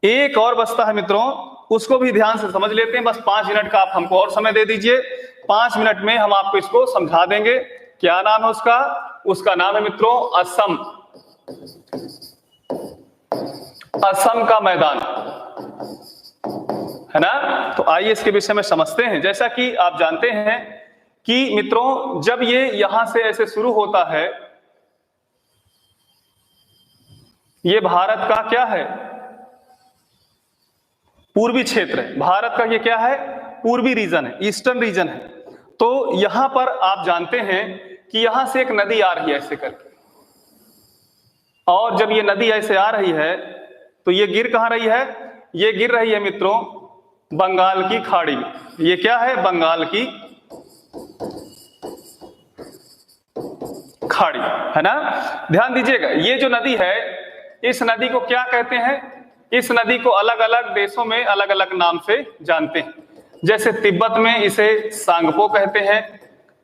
एक और बचता है मित्रों, उसको भी ध्यान से समझ लेते हैं। बस 5 मिनट का आप हमको और समय दे दीजिए, 5 मिनट में हम आपको इसको समझा देंगे। क्या नाम है उसका, उसका नाम है मित्रों असम, असम का मैदान, है ना। तो आइए इसके विषय में समझते हैं। जैसा कि आप जानते हैं कि मित्रों, जब ये यहां से ऐसे शुरू होता है, ये भारत का क्या है, पूर्वी क्षेत्र है, भारत का ये क्या है, पूर्वी रीजन है, ईस्टर्न रीजन है। तो यहां पर आप जानते हैं कि यहां से एक नदी आ रही है ऐसे करके, और जब ये नदी ऐसे आ रही है तो ये गिर कहां रही है, ये गिर रही है मित्रों बंगाल की खाड़ी में। ये क्या है, बंगाल की खाड़ी, है ना। ध्यान दीजिएगा, ये जो नदी है, इस नदी को क्या कहते हैं, इस नदी को अलग अलग देशों में अलग अलग नाम से जानते हैं। जैसे तिब्बत में इसे सांगपो कहते हैं,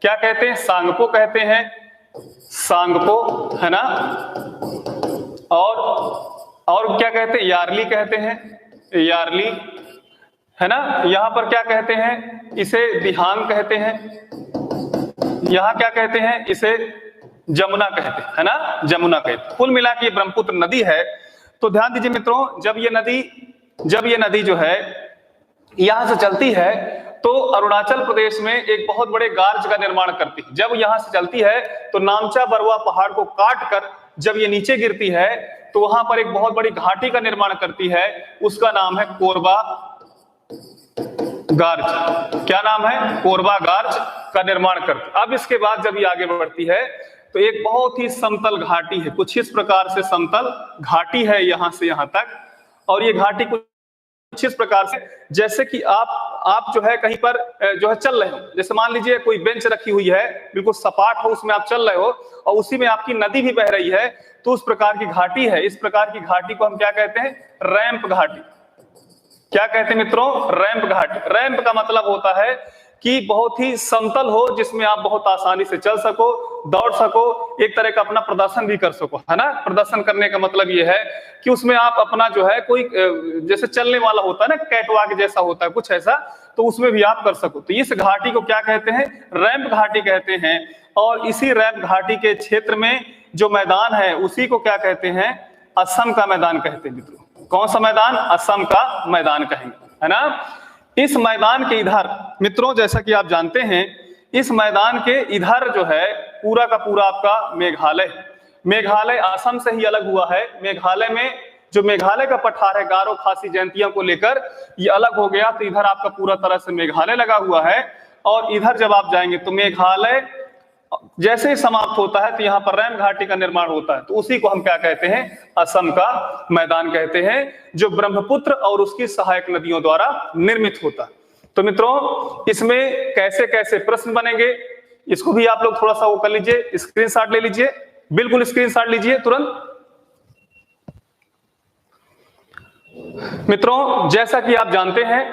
क्या कहते हैं, सांगपो कहते हैं, सांगपो, है ना। और क्या कहते हैं, यार्ली कहते हैं, यार्ली, है ना। यहां पर क्या कहते हैं, इसे दिहांग कहते हैं, यहां क्या कहते हैं, इसे जमुना कहते हैं, है ना, जमुना कहते हैं। कुल मिला के ये ब्रह्मपुत्र नदी है। तो ध्यान दीजिए मित्रों, जब ये नदी जो है यहां से चलती है, तो अरुणाचल प्रदेश में एक बहुत बड़े गार्ज का निर्माण करती है। जब यहां से चलती है तो नामचा बरुआ पहाड़ को काट कर जब ये नीचे गिरती है, तो वहां पर एक बहुत बड़ी घाटी का निर्माण करती है, उसका नाम है कोरबा गार्ज। क्या नाम है, कोरबा गार्ज का निर्माण करती। अब इसके बाद जब ये आगे बढ़ती है तो एक बहुत ही समतल घाटी है, कुछ इस प्रकार से समतल घाटी है यहां से यहां तक। और ये घाटी कुछ इस प्रकार से, जैसे कि आप जो है कहीं पर जो है चल रहे हो, जैसे मान लीजिए कोई बेंच रखी हुई है, बिल्कुल सपाट हो, उसमें आप चल रहे हो और उसी में आपकी नदी भी बह रही है, तो उस प्रकार की घाटी है। इस प्रकार की घाटी को हम क्या कहते हैं, रैंप घाटी। क्या कहते हैं मित्रों, रैंप घाटी। रैंप का मतलब होता है कि बहुत ही समतल हो, जिसमें आप बहुत आसानी से चल सको, दौड़ सको, एक तरह का अपना प्रदर्शन भी कर सको, है ना। प्रदर्शन करने का मतलब ये है कि उसमें आप अपना जो है कोई जैसे चलने वाला होता है ना, कैटवॉक जैसा होता है कुछ ऐसा, तो उसमें भी आप कर सको। तो इस घाटी को क्या कहते हैं, रैंप घाटी कहते हैं। और इसी रैंप घाटी के क्षेत्र में जो मैदान है, उसी को क्या कहते हैं, असम का मैदान कहते हैं मित्रों। कौन सा मैदान, असम का मैदान कहेंगे, है ना। इस मैदान के इधर मित्रों, जैसा कि आप जानते हैं, इस मैदान के इधर जो है पूरा का पूरा आपका मेघालय, मेघालय असम से ही अलग हुआ है। मेघालय में जो मेघालय का पठार है, गारो खासी जयंतियों को लेकर ये अलग हो गया, तो इधर आपका पूरा तरह से मेघालय लगा हुआ है। और इधर जब आप जाएंगे तो मेघालय जैसे ही समाप्त होता है तो यहाँ पर रैंप घाटी का निर्माण होता है, तो उसी को हम क्या कहते हैं, असम का मैदान कहते हैं, जो ब्रह्मपुत्र और उसकी सहायक नदियों द्वारा निर्मित होता है। तो मित्रों, इसमें कैसे कैसे प्रश्न बनेंगे, इसको भी आप लोग थोड़ा सा वो कर लीजिए, स्क्रीनशॉट ले लीजिए, बिल्कुल स्क्रीनशॉट लीजिए तुरंत। मित्रों, जैसा कि आप जानते हैं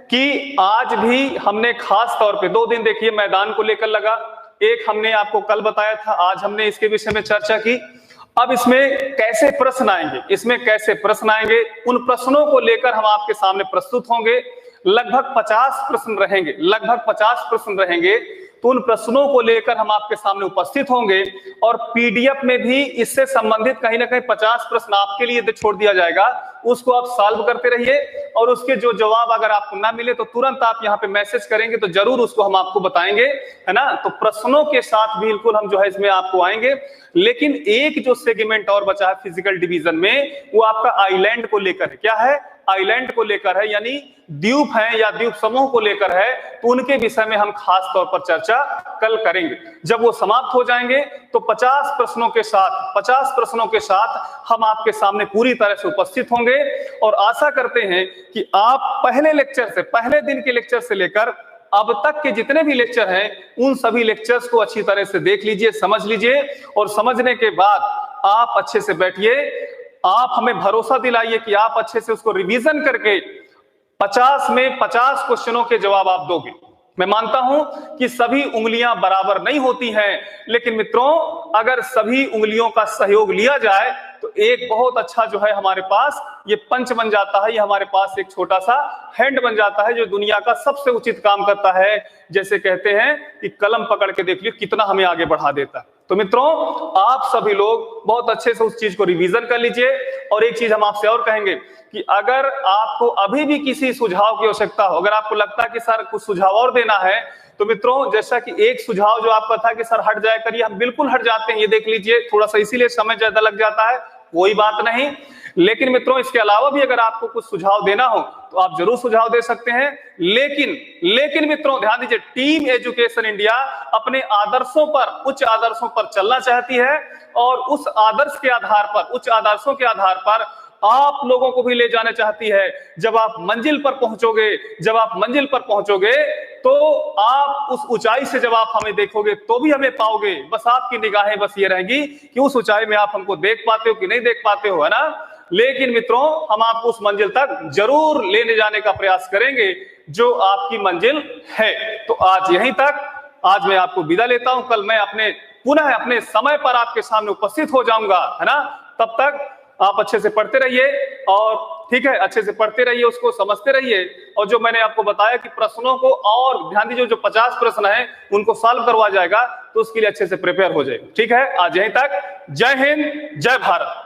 कि आज भी हमने खास तौर पे 2 दिन देखिए मैदान को लेकर लगा, एक हमने आपको कल बताया था, आज हमने इसके विषय में चर्चा की। अब इसमें कैसे प्रश्न आएंगे, उन प्रश्नों को लेकर हम आपके सामने प्रस्तुत होंगे। लगभग 50 प्रश्न रहेंगे, तो उन प्रश्नों को लेकर हम आपके सामने उपस्थित होंगे और पीडीएफ में भी इससे संबंधित कहीं ना कहीं 50 प्रश्न आपके लिए छोड़ दिया जाएगा, उसको आप सॉल्व करते रहिए और उसके जो जवाब अगर आपको ना मिले तो तुरंत आप यहाँ पे मैसेज करेंगे तो जरूर उसको हम आपको बताएंगे, है ना। तो प्रश्नों के साथ बिल्कुल हम जो है इसमें आपको आएंगे। लेकिन एक जो सेगमेंट और बचा है फिजिकल डिवीजन में, वो आपका आइलैंड को लेकर है। क्या है? आइलैंड को लेकर है, यानी द्वीप हैं या द्वीप समूह को लेकर है। तो उनके विषय में हम खास तौर पर चर्चा कल करेंगे। जब वो समाप्त हो जाएंगे तो 50 प्रश्नों के साथ हम आपके सामने पूरी तरह से उपस्थित होंगे और आशा करते हैं कि आप पहले दिन के लेक्चर से लेकर अब तक के जितने भी लेक्चर हैं उन सभी लेक्चर्स को अच्छी तरह से देख लीजिए, समझ लीजिए और समझने के बाद आप अच्छे से बैठिए। आप हमें भरोसा दिलाइए कि आप अच्छे से उसको रिवीजन करके 50 में 50 क्वेश्चनों के जवाब आप दोगे। मैं मानता हूं कि सभी उंगलियां बराबर नहीं होती हैं, लेकिन मित्रों अगर सभी उंगलियों का सहयोग लिया जाए तो एक बहुत अच्छा जो है हमारे पास ये पंच बन जाता है, ये हमारे पास एक छोटा सा हैंड बन जाता है जो दुनिया का सबसे उचित काम करता है। जैसे कहते हैं कि कलम पकड़ के देख लियो कितना हमें आगे बढ़ा देता है। तो मित्रों आप सभी लोग बहुत अच्छे से उस चीज को रिवीजन कर लीजिए। और एक चीज हम आपसे और कहेंगे कि अगर आपको अभी भी किसी सुझाव की आवश्यकता हो, अगर आपको लगता है कि सर कुछ सुझाव और देना है, तो मित्रों जैसा कि एक सुझाव जो आपका था कि सर हट जाए करिए, हम बिल्कुल हट जाते हैं, ये देख लीजिए। थोड़ा सा इसीलिए समय ज्यादा लग जाता है, कोई बात नहीं। लेकिन मित्रों इसके अलावा भी अगर आपको कुछ सुझाव देना हो तो आप जरूर सुझाव दे सकते हैं। लेकिन मित्रों ध्यान दीजिए, टीम एजुकेशन इंडिया अपने आदर्शों पर, उच्च आदर्शों पर चलना चाहती है और उस आदर्श के आधार पर, उच्च आदर्शों के आधार पर आप लोगों को भी ले जाना चाहती है। जब आप मंजिल पर पहुंचोगे तो आप उस ऊंचाई से जब आप हमें देखोगे तो भी हमें पाओगे। बस आपकी निगाहें बस ये रहेंगी कि उस ऊंचाई में आप हमको देख पाते हो कि नहीं देख पाते हो, है ना। लेकिन मित्रों हम आपको उस मंजिल तक जरूर लेने जाने का प्रयास करेंगे जो आपकी मंजिल है। तो आज यहीं तक, आज मैं आपको विदा लेता हूं। कल मैं पुनः अपने समय पर आपके सामने उपस्थित हो जाऊंगा, है ना। तब तक आप अच्छे से पढ़ते रहिए और ठीक है, अच्छे से पढ़ते रहिए, उसको समझते रहिए। और जो मैंने आपको बताया कि प्रश्नों को और ध्यान दीजिए, जो 50 प्रश्न है उनको सॉल्व करवा जाएगा, तो उसके लिए अच्छे से प्रिपेयर हो जाए। ठीक है, आज यहीं तक। जय हिंद, जय भारत।